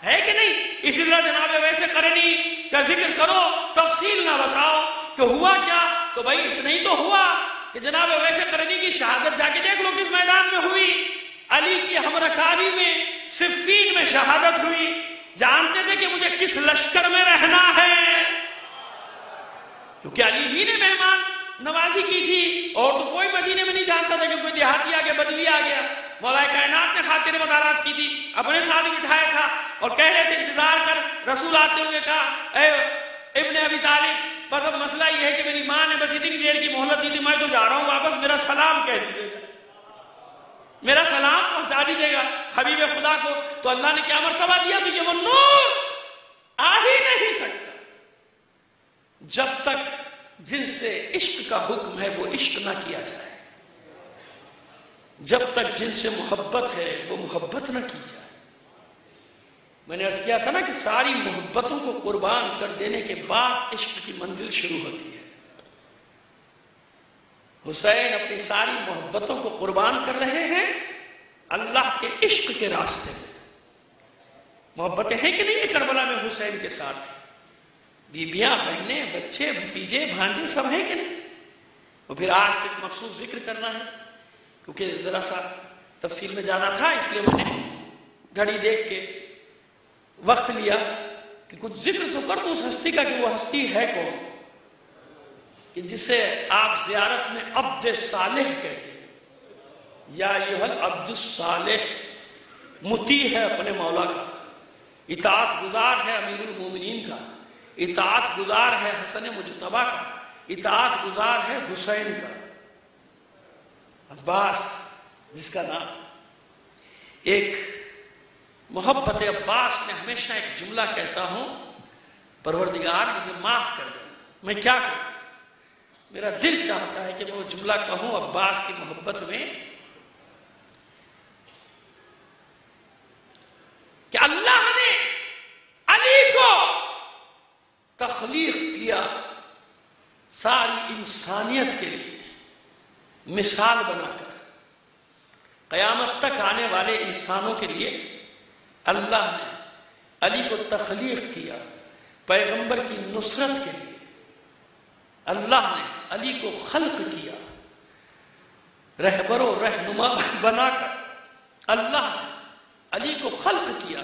[SPEAKER 1] ہے کہ نہیں؟ اسی طرح جناب اویس قرنی کا ذکر کرو، تفصیل نہ بتاؤ کہ ہوا کیا. تو بھائی اتنا ہی تو ہوا کہ جناب اویس قرنی کی شہادت جا کے دیکھ لو کس میدان میں ہوئی. علی کی ہمرکابی میں، صفین میں شہادت ہوئی. جانتے تھے کہ مجھے کس لشکر میں رہنا ہے، کیونکہ علی ہی نے مہمان نوازی کی تھی، اور تو کوئی مدینے میں نہیں جانتا تھا کہ کوئی دیہاتی آ گیا، بدوی آ گیا. مولا کائنات نے خاطر مدارات کی تھی، اپنے ساتھ بٹھایا تھا اور کہہ رہے تھے انتظار کر. رسول آتے ہوئے کہا اے ابن ابی طالب، بس اب مسئلہ یہ ہے کہ میری ماں نے بس اتنی دیر کی مہلت دی تھی، میں تو جا رہا ہوں واپس، میرا سلام کہہ دیجیے گا، میرا سلام پہنچا دیجیے گا حبیب خدا کو. تو اللہ نے کیا مرتبہ دیا؟ تو یہ وہ نور آ ہی نہیں سکتا جب تک جن سے عشق کا حکم ہے وہ عشق نہ کیا جائے، جب تک جن سے محبت ہے وہ محبت نہ کی جائے. میں نے عرض کیا تھا نا کہ ساری محبتوں کو قربان کر دینے کے بعد عشق کی منزل شروع ہوتی ہے. حسین اپنی ساری محبتوں کو قربان کر رہے ہیں اللہ کے عشق کے راستے میں. محبتیں ہیں کہ نہیں ہے کربلا میں حسین کے ساتھ؟ بیبیاں، بہنیں، بچے، بھتیجے، بھانجے سب ہیں کہ نہیں؟ اور پھر آج تک مخصوص ذکر کرنا ہے کیونکہ ذرا سا تفصیل میں جانا تھا، اس لیے میں نے گھڑی دیکھ کے وقت لیا کہ کچھ ذکر تو کر دوں اس ہستی کا کہ وہ ہستی ہے کون، کہ جسے آپ زیارت میں عبد صالح کہتے ہیں. یا ایھا العبد الصالح، مطیع ہے اپنے مولا کا، اطاعت گزار ہے امیر المومنین کا، اطاعت گزار ہے حسن مجتبیٰ کا، اطاعت گزار ہے حسین کا. عباس جس کا نام، ایک محبت عباس میں ہمیشہ ایک جملہ کہتا ہوں، پروردگار مجھے معاف کر دے، میں کیا کروں، میرا دل چاہتا ہے کہ میں وہ جملہ کہوں عباس کی محبت میں کہ اللہ نے علی کو تخلیق کیا ساری انسانیت کے لیے مثال بنا کر، قیامت تک آنے والے انسانوں کے لیے اللہ نے علی کو تخلیق کیا پیغمبر کی نصرت کے لیے. اللہ نے علی کو خلق کیا رہبر و رہنما بنا کر اللہ نے علی کو خلق کیا،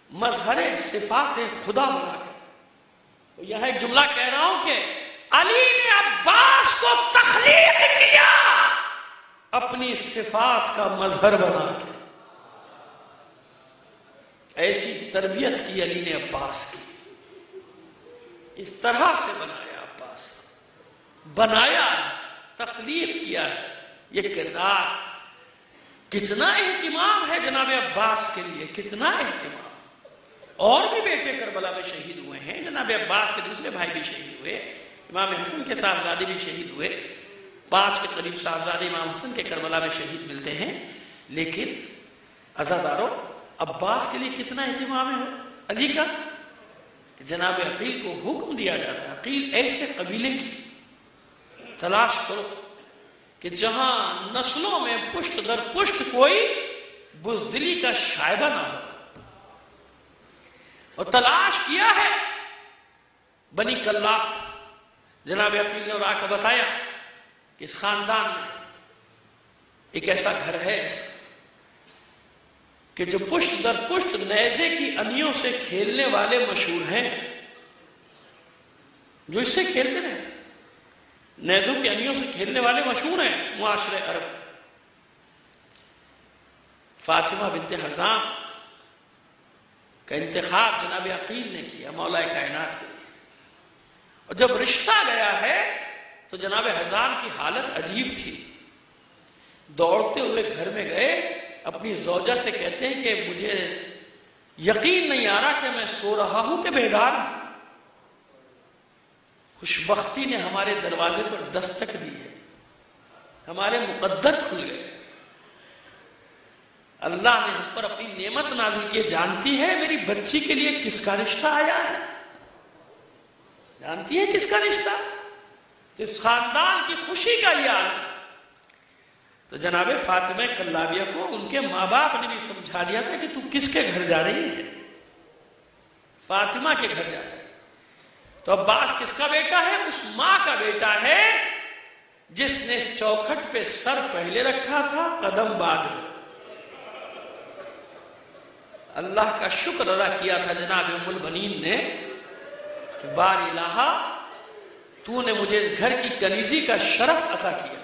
[SPEAKER 1] مظہر صفات خدا بنا کر۔ یہاں ایک جملہ کہہ رہا ہوں کہ علی نے عباس کو تخلیق کیا اپنی صفات کا مظہر بنا کے۔ ایسی تربیت کی علی نے عباس کی، اس طرح سے بنایا عباس، بنایا، تخلیق کیا ہے۔ یہ کردار کتنا اہتمام ہے جناب عباس کے لیے، کتنا اہتمام۔ اور بھی بیٹے کربلا میں شہید ہوئے ہیں، جناب عباس کے دوسرے بھائی بھی شہید ہوئے، امام حسن کے صاحبزادے بھی شہید ہوئے، 5 کے قریب صاحبزادے امام حسن کے کربلا میں شہید ملتے ہیں۔ لیکن عزاداروں، عباس کے لیے کتنا اہتمام ہے علی کا کہ جناب عقیل کو حکم دیا جاتا ہے، عقیل ایسے قبیلے کی تلاش کرو کہ جہاں نسلوں میں پشت در پشت کوئی بزدلی کا شائبہ نہ ہو، اور تلاش کیا ہے بنی کلاب۔ جناب عقیل نے اور آ کر بتایا کہ اس خاندان میں ایک ایسا گھر ہے ایسا کہ جو پشت در پشت نیزے کی انیوں سے کھیلنے والے مشہور ہیں، جو اس سے کھیلتے رہے، نیزوں کی انیوں سے کھیلنے والے مشہور ہیں معاشرے عرب۔ فاطمہ بنت حزام کا انتخاب جناب عقیل نے کیا مولا کائنات کے لیے، اور جب رشتہ گیا ہے تو جناب حزام کی حالت عجیب تھی۔ دوڑتے ہوئے گھر میں گئے، اپنی زوجہ سے کہتے ہیں کہ مجھے یقین نہیں آ رہا کہ میں سو رہا ہوں کہ بیدار ہوں۔ خوشبختی نے ہمارے دروازے پر دستک دی ہے، ہمارے مقدر کھل گئے، اللہ نے ہم پر اپنی نعمت نازل کی۔ جانتی ہے میری بچی کے لیے کس کا رشتہ آیا ہے؟ جانتی ہے کس کا رشتہ؟ تو اس خاندان کی خوشی کا یہ عالم۔ تو جناب فاطمہ کلابیہ کو ان کے ماں باپ نے بھی سمجھا دیا تھا کہ تو کس کے گھر جا رہی ہے؟ فاطمہ کے گھر جا رہی ہے۔ تو عباس کس کا بیٹا ہے؟ اس ماں کا بیٹا ہے جس نے اس چوکھٹ پہ سر پہلے رکھا تھا، قدم بعد میں۔ اللہ کا شکر ادا کیا تھا جناب ام البنین نے کہ بار الہا تو نے مجھے اس گھر کی کنیزی کا شرف عطا کیا۔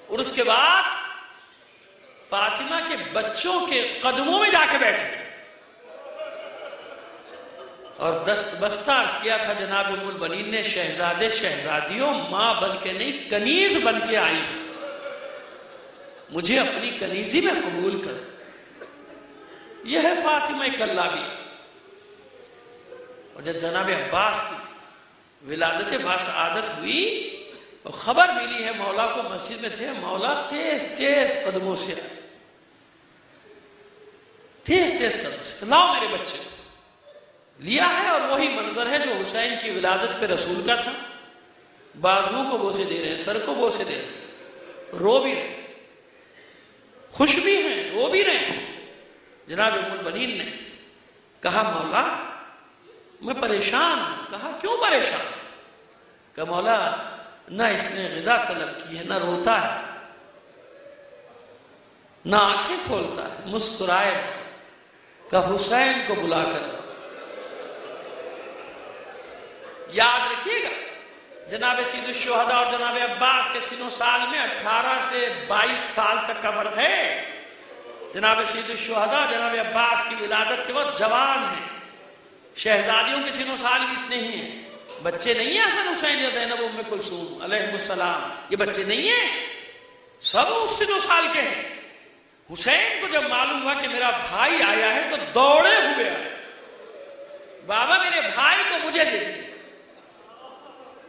[SPEAKER 1] اور اس کے بعد فاطمہ کے بچوں کے قدموں میں جا کے بیٹھے اور دست بستہ عرض کیا تھا جناب ام البنین نے، شہزادے شہزادیوں، ماں بن کے نہیں کنیز بن کے آئی، مجھے اپنی کنیزی میں قبول کر۔ یہ ہے فاطمہ کلابیہ۔ اور جب جناب عباس کی ولادت باسعادت ہوئی اور خبر ملی ہے مولا کو، مسجد میں تھے، مولا تیز تیز قدموں سے آئے، تیز تیز قدموں سے، لاؤ میرے بچے کو۔ لیا ہے، اور وہی منظر ہے جو حسین کی ولادت پہ رسول کا تھا۔ بازوؤں کو بوسے دے رہے ہیں، سر کو بوسے دے رہے ہیں، رو بھی رہے ہیں، خوش بھی ہیں، رو بھی رہے ہیں۔ جناب ام البنین نے کہا مولا میں پریشان ہوں۔ کہا کیوں پریشان؟ کہ مولا نہ اس نے غذا طلب کی ہے، نہ روتا ہے، نہ آنکھیں کھولتا ہے، مسکرائے۔ کہ حسین کو بلا کر یاد رکھیے گا جناب سید الشہداء اور جناب عباس کے سن و سال میں 18 سے 22 سال تک کا فرق ہے۔ جناب سید الشہداء جناب عباس کی ولادت کے وقت جوان ہیں، شہزادیوں کے سن و سال بھی اتنے ہی ہیں، بچے نہیں ہیں حسن حسین یا زینب ام کلثوم علیہ السلام، یہ بچے نہیں ہیں، سب اس سن و سال کے ہیں۔ حسین کو جب معلوم ہوا کہ میرا بھائی آیا ہے تو دوڑے ہوئے آئے، بابا میرے بھائی کو مجھے دے دیجیے۔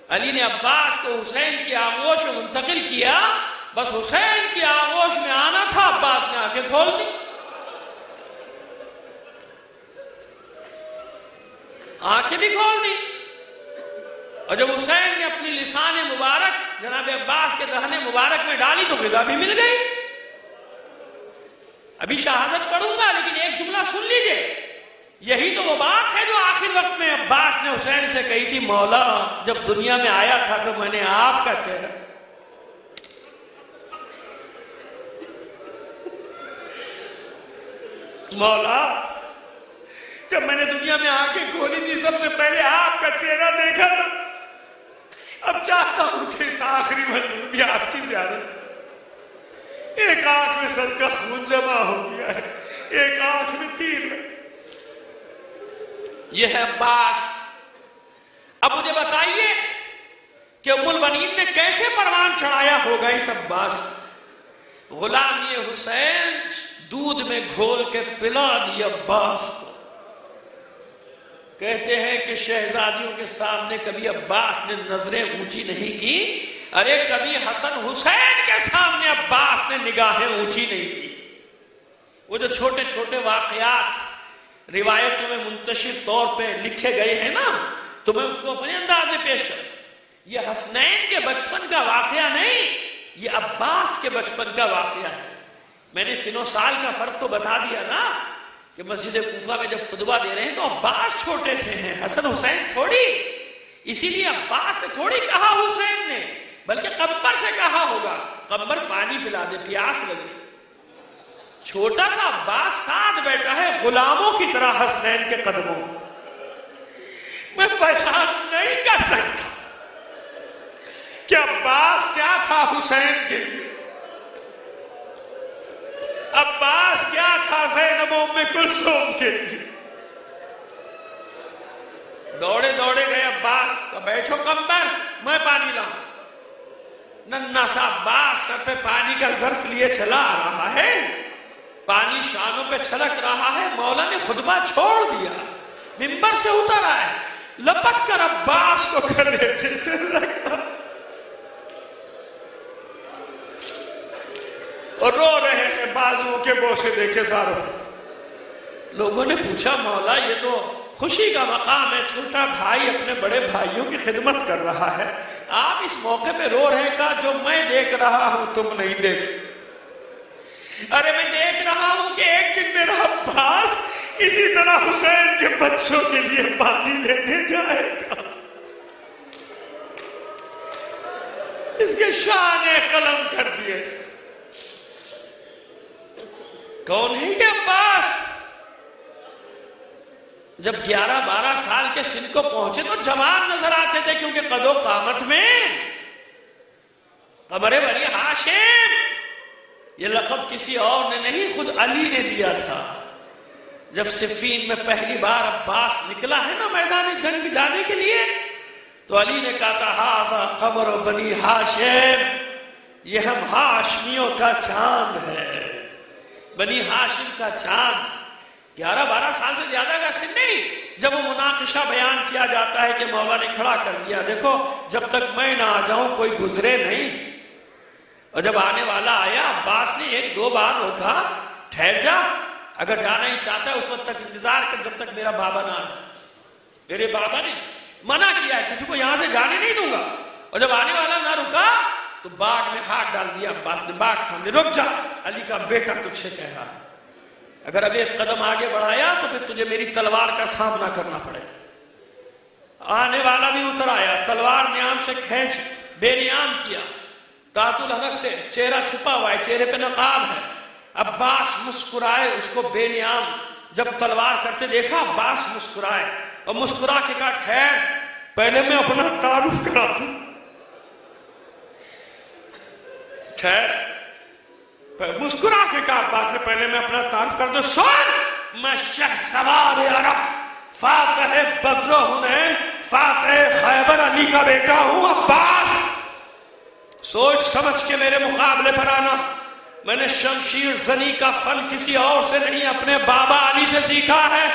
[SPEAKER 1] علی نے عباس کو حسین کی آغوش میں منتقل کیا، بس حسین کی آغوش میں آنا تھا، عباس نے آنکھیں کھول دی، آنکھیں بھی کھول دی۔ اور جب حسین نے اپنی لسان مبارک جناب عباس کے دہن مبارک میں ڈالی تو غذا بھی مل گئی۔ ابھی شہادت پڑھوں گا لیکن ایک جملہ سن لیجئے، یہی تو وہ بات ہے جو آخر وقت میں عباس نے حسین سے کہی تھی، مولا جب دنیا میں آیا تھا تو میں نے آپ کا چہرہ، مولا جب میں نے دنیا میں آنکھیں کھولی تھی سب سے پہلے آپ کا چہرہ دیکھا تھا، اب چاہتا ہوں کہ اس آخری وقت میں بھی آپ کی زیارت کروں۔ ایک آنکھ میں سر کا خون جمع ہو گیا ہے، ایک آنکھ میں تیر ہے۔ یہ ہے عباس۔ اب مجھے بتائیے کہ ام البنین نے کیسے پروان چڑھایا ہوگا اس عباس؟ غلام یہ حسین دودھ میں گھول کے پلا دی عباس کو۔ کہتے ہیں کہ شہزادیوں کے سامنے کبھی عباس نے نظریں اونچی نہیں کی، ارے کبھی حسن حسین کے سامنے عباس نے نگاہیں اونچی نہیں کی۔ وہ جو چھوٹے چھوٹے واقعات روایتوں میں منتشر طور پہ لکھے گئے ہیں نا، تو میں اس کو اپنے انداز میں پیش کروں۔ یہ حسنین کے بچپن کا واقعہ نہیں، یہ عباس کے بچپن کا واقعہ ہے۔ میں نے سن و سال کا فرق تو بتا دیا نا، کہ مسجد کوفہ میں جب خطبہ دے رہے ہیں تو عباس چھوٹے سے ہیں، حسن حسین تھوڑی، اسی لیے عباس سے تھوڑی کہا حسین نے، بلکہ قمبر سے کہا ہوگا، قمبر پانی پلا دے پیاس لگے۔ چھوٹا سا عباس ساتھ بیٹھا ہے غلاموں کی طرح حسنین کے قدموں۔ میں بیان نہیں کر سکتا کہ عباس کیا تھا حسین کے لیے، عباس کیا تھا زینب ام کلثوم کے لیے۔ دوڑے دوڑے گئے عباس، تو بیٹھو قمبر میں پانی لاؤں۔ ننھا سا عباس سر پہ پانی کا ظرف لیے چلا آ رہا ہے، پانی شانوں پہ چھلک رہا ہے، مولا نے خطبہ چھوڑ دیا، منبر سے اتر آئے، لپک کر عباس کو کلیجے سے لگا اور رو رہے ہیں، بازو کے بوسے دے کے زار ہوتے تھے۔ لوگوں نے پوچھا مولا یہ تو خوشی کا مقام ہے، چھوٹا بھائی اپنے بڑے بھائیوں کی خدمت کر رہا ہے، آپ اس موقع پہ رو رہے کا جو میں دیکھ رہا ہوں تم نہیں دیکھ سکتے۔ ارے میں دیکھ رہا ہوں کہ ایک دن میرا عباس اسی طرح حسین کے بچوں کے لیے پانی لینے جائے گا۔ اس کے شان قلم کر دیے تھے۔ کون ہے یہ عباس؟ جب 11-12 سال کے سن کو پہنچے تو جوان نظر آتے تھے، کیونکہ قد و قامت میں قمر بنی ہاشم، یہ لقب کسی اور نے نہیں خود علی نے دیا تھا۔ جب صفین میں پہلی بار عباس نکلا ہے نا میدان جنگ جانے کے لیے، تو علی نے کہا تھا ہذا قمر بنی ہاشم، یہ ہم ہاشمیوں کا چاند ہے، بنی ہاشم کا چاند۔ 11-12 سال سے زیادہ کا سن نہیں۔ جب وہ مناقشہ بیان کیا جاتا ہے کہ مولا نے کھڑا کر دیا، دیکھو جب تک میں نہ آ جاؤں کوئی گزرے نہیں، اور جب آنے والا آیا عباس نے 1-2 بار روکا، ٹھہر جا، اگر جانا ہی چاہتا ہے اس وقت تک انتظار کر جب تک میرا بابا نہ آ جائے۔ میرے بابا نے منع کیا ہے کسی کو یہاں سے جانے نہیں دوں گا، اور جب آنے والا نہ رکا تو باغ میں ہاتھ ڈال دیا عباس نے، باغ تھامنے، رک جا، علی کا بیٹا تجھ سے کہہ رہا ہے، اگر اب ایک قدم آگے بڑھایا تو پھر تجھے میری تلوار کا سامنا کرنا پڑے۔ آنے والا بھی اتر آیا، تلوار نیام سے کھینچ بے نیام کیا، تاط الحنک سے چہرہ چھپا ہوا ہے، چہرے پہ نقاب ہے۔ عباس مسکرائے، اس کو بے نیام جب تلوار کرتے دیکھا، عباس مسکرائے اور مسکرا کے کہا ٹھہر پہلے میں اپنا تعارف کرا دوں، ٹھہر، مسکرا کے کہا عباس نے پہلے میں اپنا تعارف کر دوں، سن میں شہسوار عرب فاتح بدر و حنین فاتح خیبر علی کا بیٹا ہوں۔ عباس سوچ سمجھ کے میرے مقابلے پر آنا، میں نے شمشیر زنی کا فن کسی اور سے نہیں اپنے بابا علی سے سیکھا ہے،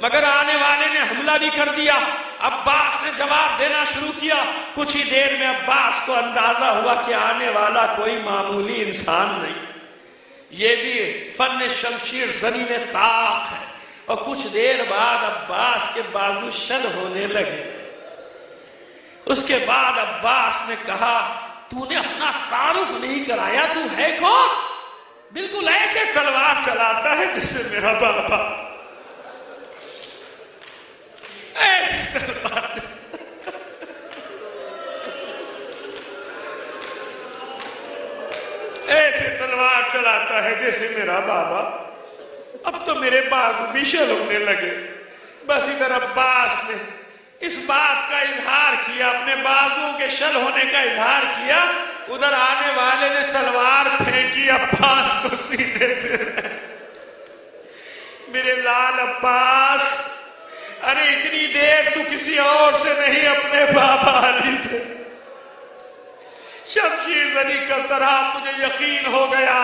[SPEAKER 1] مگر آنے والے نے حملہ بھی کر دیا۔ عباس نے جواب دینا شروع کیا، کچھ ہی دیر میں عباس کو اندازہ ہوا کہ آنے والا کوئی معمولی انسان نہیں، یہ بھی فن شمشیر زنی میں طاق ہے۔ اور کچھ دیر بعد عباس کے بازو شل ہونے لگے۔ اس کے بعد عباس نے کہا تو نے اپنا تعارف نہیں کرایا، تو ہے کون؟ بالکل ایسے تلوار چلاتا ہے جیسے میرا بابا۔ تلوار ایسے تلوار چلاتا ہے جیسے میرا بابا. اب تو میرے بازو بھی شل ہونے لگے. بس ادھر عباس نے اس بات کا اظہار کیا، اپنے بازو کے شل ہونے کا اظہار کیا، ادھر آنے والے نے تلوار پھینکی عباس کو سینے سے. میرے لال عباس، ارے اتنی دیر تو کسی اور سے نہیں اپنے بابا علی سے. شمشیر زنی کا طرح مجھے یقین ہو گیا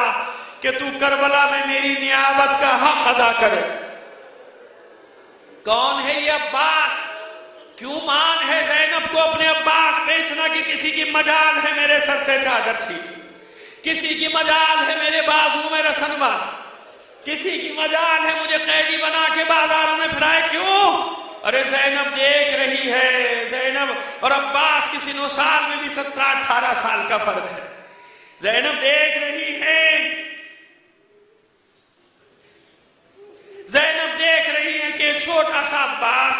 [SPEAKER 1] کہ تو کربلا میں میری نیابت کا حق ادا کرے. کون ہے یہ عباس؟ کیوں مان ہے زینب کو اپنے عباس پہ اتنا کہ کسی کی مجال ہے میرے سر سے چادر چھین، کسی کی مجال ہے میرے بازو میں رسن بار، کسی کی مجال ہے مجھے قیدی بنا کے بازاروں میں پھرائے. کیوں؟ ارے زینب دیکھ رہی ہے. زینب اور عباس کی سن و سال میں بھی 17-18 سال کا فرق ہے. زینب دیکھ رہی ہے، زینب دیکھ رہی ہے کہ چھوٹا سا عباس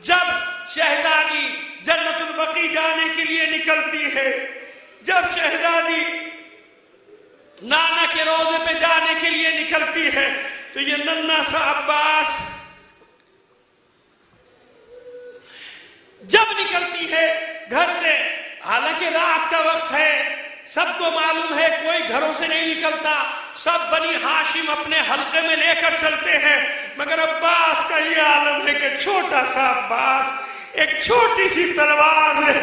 [SPEAKER 1] جب شہزادی جنت البقیع جانے کے لیے نکلتی ہے، جب شہزادی نانا کے روزے پہ جانے کے لیے نکلتی ہے، تو یہ ننھا سا عباس جب نکلتی ہے گھر سے، حالانکہ رات کا وقت ہے، سب کو معلوم ہے کوئی گھروں سے نہیں نکلتا، سب بنی ہاشم اپنے حلقے میں لے کر چلتے ہیں، مگر عباس کا یہ عالم ہے کہ چھوٹا سا عباس ایک چھوٹی سی تلوار لے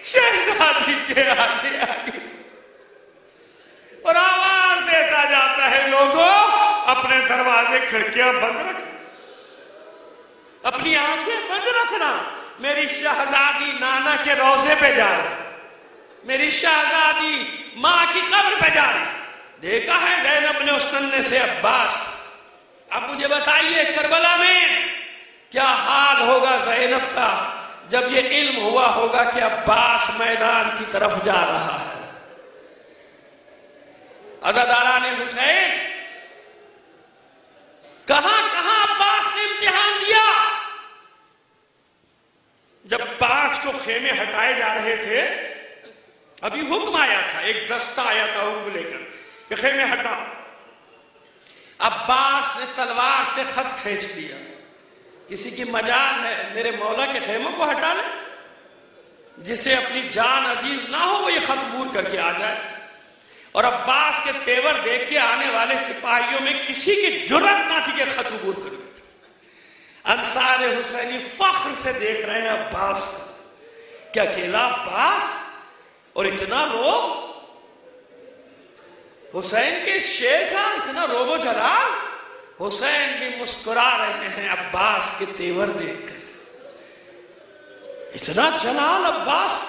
[SPEAKER 1] شہزادی کے آگے آگے اور آواز دیتا جاتا ہے، لوگوں اپنے دروازے کھڑکیاں بند رکھ، اپنی آنکھیں بند رکھنا، میری شہزادی نانا کے روزے پہ جا رہی، میری شہزادی ماں کی قبر پہ جا رہی. دیکھا ہے زینب نے اس ننھے سے عباس. اب مجھے بتائیے کربلا میں کیا حال ہوگا زینب کا جب یہ علم ہوا ہوگا کہ عباس میدان کی طرف جا رہا ہے. عزاداران حسین، کہاں کہاں عباس نے امتحان دیا. جب 5 کو خیمے ہٹائے جا رہے تھے، ابھی حکم آیا تھا، ایک دستہ آیا تھا حکم لے کر کہ خیمے ہٹا. عباس نے تلوار سے خط کھینچ لیا، کسی کی مجال ہے میرے مولا کے خیموں کو ہٹا لے، جسے اپنی جان عزیز نہ ہو وہ یہ خط عبور کر کے آ جائے. اور عباس کے تیور دیکھ کے آنے والے سپاہیوں میں کسی کی جرات نہ تھی کہ خط عبور کر لیتے. انصار حسینی فخر سے دیکھ رہے ہیں عباس کہ اکیلا عباس اور اتنا روب، حسین کے شیر کا اتنا روب و جلال. حسین بھی مسکرا رہے ہیں عباس کے تیور دیکھ کر. اتنا جلال عباس،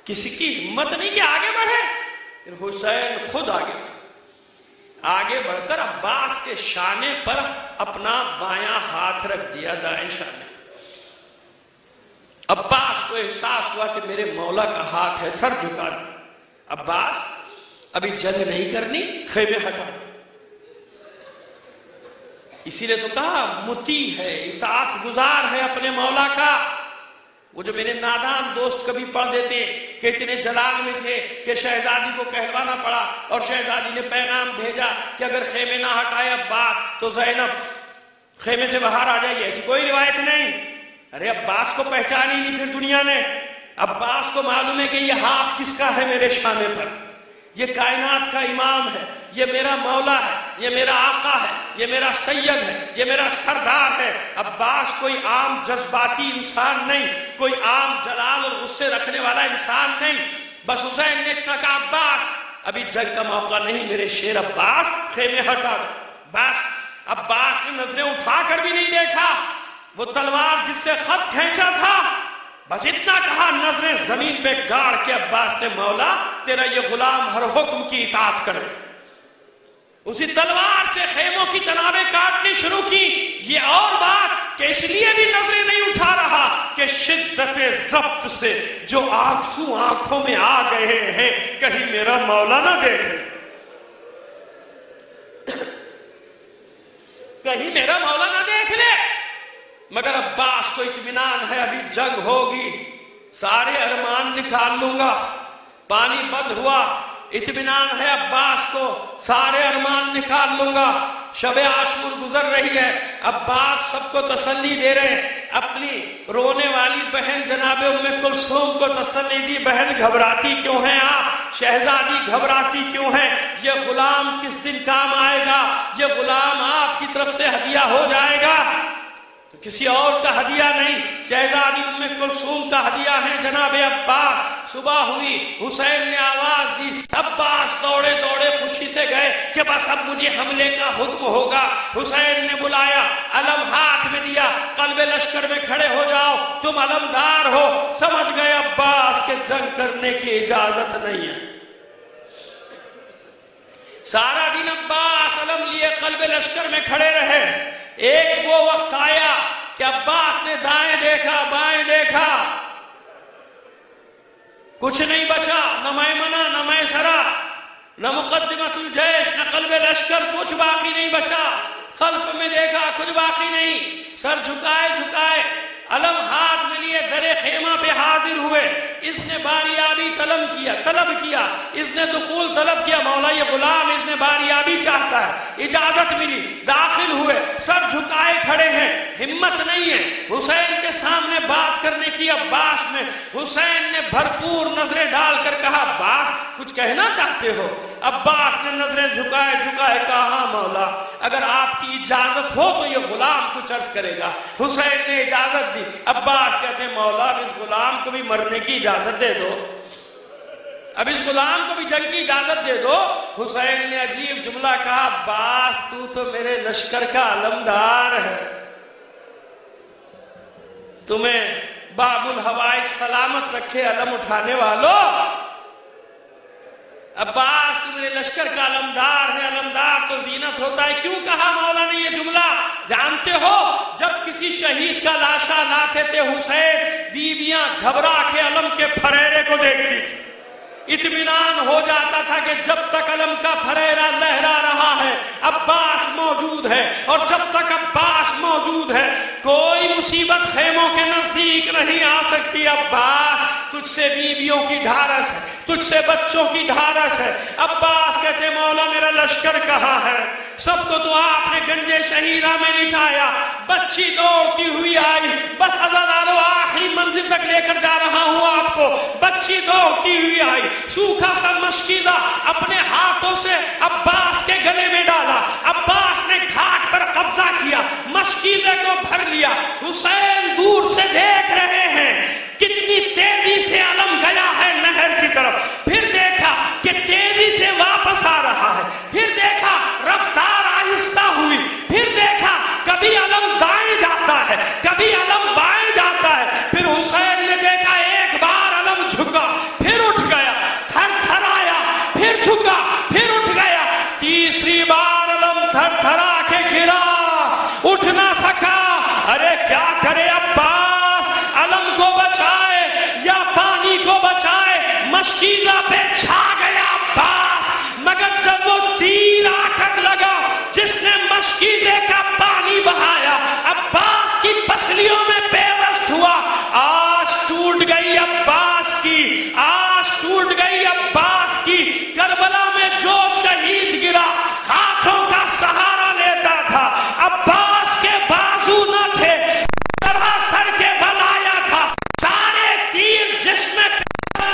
[SPEAKER 1] کسی کی ہمت نہیں کہ آگے بڑھے. پھر حسین خود آگے بڑھ کر عباس کے شانے پر اپنا بایاں ہاتھ رکھ دیا، دائیں شانے. عباس کو احساس ہوا کہ میرے مولا کا ہاتھ ہے، سر جھکا دیا. عباس ابھی جنگ نہیں کرنی، خیمے ہٹا. اسی لیے تو کہا مطیع ہے، اطاعت گزار ہے اپنے مولا کا. وہ جو میرے نادان دوست کبھی پڑھ دیتے کہ اتنے جلال میں تھے کہ شہزادی کو کہلوانا پڑا اور شہزادی نے پیغام بھیجا کہ اگر خیمے نہ ہٹائے عباس تو زینب خیمے سے باہر آ جائے گی. ایسی کوئی روایت نہیں. ارے عباس کو پہچانی نہیں پھر دنیا نے. عباس کو معلوم ہے کہ یہ ہاتھ کس کا ہے میرے شانے پر، یہ کائنات کا امام ہے، یہ میرا مولا ہے، یہ میرا آقا ہے، یہ میرا سید ہے، یہ میرا سردار ہے. عباس کوئی عام جذباتی انسان نہیں، کوئی عام جلال اور غصے رکھنے والا انسان نہیں. بس حسین نے اتنا کہا عباس ابھی جنگ کا موقع نہیں میرے شیر، عباس خیمے ہٹا. بس عباس نے نظریں اٹھا کر بھی نہیں دیکھا وہ تلوار جس سے خط کھینچا تھا، بس اتنا کہا نظریں زمین پہ گاڑ کے عباس نے، مولا تیرا یہ غلام ہر حکم کی اطاعت کرے. اسی تلوار سے خیموں کی تنابیں کاٹنی شروع کی. یہ اور بات کہ اس لیے بھی نظریں نہیں اٹھا رہا کہ شدت ضبط سے جو آنسو آنکھوں میں آ گئے ہیں کہیں میرا مولا نہ دیکھے، کہیں میرا مولا نہ دیکھ لے. مگر عباس کو اطمینان ہے ابھی جنگ ہوگی، سارے ارمان نکال لوں گا۔ پانی بند ہوا، اطمینان ہے عباس کو، سارے ارمان نکال لوں گا۔ شب عاشور گزر رہی ہے، عباس سب کو تسلی دے رہے ہیں۔ اپنی رونے والی بہن جناب ام کلثوم کو تسلی دی، بہن گھبراتی کیوں ہیں آپ؟ شہزادی گھبراتی کیوں ہیں؟ یہ غلام کس دن کام آئے گا؟ یہ غلام آپ کی طرف سے ہدیہ ہو جائے گا، تو کسی اور کا ہدیہ نہیں، شہزادی ام کلثوم کا ہدیہ ہے جناب عباس۔ صبح ہوئی، حسین نے آواز دی، عباس دوڑے دوڑے خوشی سے گئے کہ بس اب مجھے حملے کا حکم ہوگا۔ حسین نے بلایا، علم ہاتھ میں دیا، قلب لشکر میں کھڑے ہو جاؤ، تم علمدار ہو۔ سمجھ گئے عباس کہ جنگ کرنے کی اجازت نہیں ہے۔ سارا دن عباس علم لیے قلب لشکر میں کھڑے رہے۔ ایک وہ وقت آیا کہ عباس نے دائیں دیکھا، بائیں دیکھا، کچھ نہیں بچا، نہ میمنہ نہ میسرہ، نہ مقدمۃ الجیش، نہ قلب لشکر، کچھ باقی نہیں بچا۔ خلف میں دیکھا، کچھ باقی نہیں۔ سر جھکائے جھکائے، علم ہاتھ میں لیے در خیمہ پہ حاضر ہوئے۔ اس نے باریابی طلب کیا، اس نے دخول طلب کیا، مولا یہ غلام اس نے باریابی چاہتا ہے، اجازت ملی، داخل ہوئے، سر جھکائے کھڑے ہیں، ہمت نہیں ہے حسین کے سامنے بات کرنے کی۔ عباس نے، حسین نے بھرپور نظریں ڈال کر کہا، عباس کچھ کہنا چاہتے ہو؟ عباس نے نظریں جھکائے جھکائے کہا، ہاں مولا، اگر آپ کی اجازت ہو تو یہ غلام کچھ عرض کرے گا۔ حسین نے اجازت دی۔ عباس کہتے ہیں، مولا اب اس غلام کو بھی مرنے کی اجازت دے دو، اب اس غلام کو بھی جنگ کی اجازت دے دو۔ حسین نے عجیب جملہ کہا، عباس تو میرے لشکر کا علمدار ہے، تمہیں باب الحوائج سلامت رکھے علم اٹھانے والوں۔ عباس تو میرے لشکر کا علمدار ہے، علمدار تو زینت ہوتا ہے۔ کیوں کہا مولا نے یہ جملہ؟ جانتے ہو جب کسی شہید کا لاشا لاتے تھے حسین، بیویاں گھبرا کے علم کے پھریرے کو دیکھتی تھی، اطمینان ہو جاتا تھا کہ جب تک علم کا پھریرا لہرا رہا ہے عباس موجود ہے، اور جب تک عباس موجود ہے کوئی مصیبت خیموں کے نزدیک نہیں آ سکتی۔ عباس تجھ سے بیویوں کی ڈھارس ہے، تجھ سے بچوں کی ڈھارس ہے۔ عباس کہتے مولا میرا لشکر کہاں ہے؟ سب کو تو آپ نے گنجے شہیدہ میں لٹایا۔ بچی دوڑتی ہوئی آئی، بس عزادارو آخری منزل تک لے کر جا رہا ہوں آپ کو۔ بچی دوڑتی ہوئی آئی، سوکھا سا مشکیزہ اپنے ہاتھوں سے عباس کے گلے میں ڈالا۔ عباس نے گھاٹ پر قبضہ کیا، مشکیزے کو بھر لیا۔ حسین دور سے دیکھ رہے ہیں کتنی تیزی سے علم گیا ہے نہر کی طرف، پھر دیکھا کہ تیزی سے واپس آ رہا ہے، پھر دیکھا رفتار آہستہ ہوئی، پھر دیکھا کبھی علم دائیں جاتا ہے، کبھی علم بائیں جاتا ہے۔ پھر حسین نے دیکھا ایک بار علم جھکا، پھر اٹھ گیا، تھر تھر آیا، پھر جھکا، پھر اٹھ گیا۔ تیسری بار علم تھر تھرا کے گرا، اٹھ نہ سکا۔ ارے کیا کرے عباس، علم کو بچائے یا پانی کو بچائے؟ مشکیزہ پہ چھا گیا عباس، مگر جب وہ تیر آ کر لگا جس نے مشکیزے کا پانی بہایا، عباس کی پسلیوں میں پیوست ہوا۔ آس ٹوٹ گئی عباس کی، آس ٹوٹ گئی عباس کی۔ کربلا میں جو شہید گرا ہاتھوں کا سہارا لیتا تھا، عباس کے بازو نہ تھے، طرح سر کے بل آیا تھا، سارے تیر جسم میں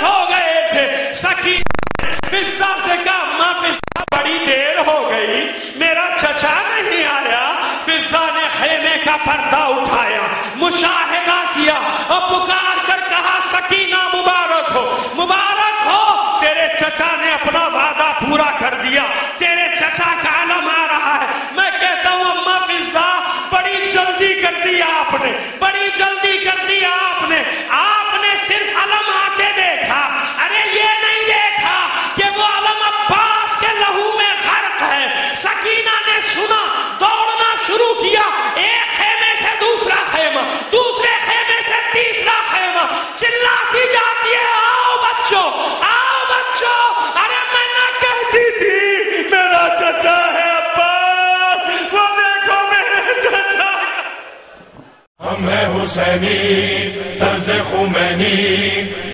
[SPEAKER 1] ہو گئے تھے۔ سکینہ فضہ سے کہا، ماں فضہ بڑی دیر ہو گئی، میرا چچا نہیں آیا۔ فضہ نے خیمے کا پردہ اٹھایا، مشاہدہ کیا اور پکار کر کہا، سکینہ مبارک ہو، مبارک ہو، تیرے چچا نے اپنا وعدہ پورا کر دیا، تیرے چچا کا علم آ رہا ہے۔ میں کہتا ہوں اماں فضہ بڑی جلدی کر دی آپ نے، بڑی جلدی کر دی آپ نے۔ آپ نے صرف علم آ کے دیکھا، ارے یہ نہیں دیکھا کہ وہ علم عباس کے لہو میں غرق ہے۔ سکینہ نے سنا، دوڑنا شروع کیا، ایک خیمے سے دوسرا خیمہ، دوسرے خیمے سے تیسرا خیمہ،
[SPEAKER 2] حسینی طرز خمینی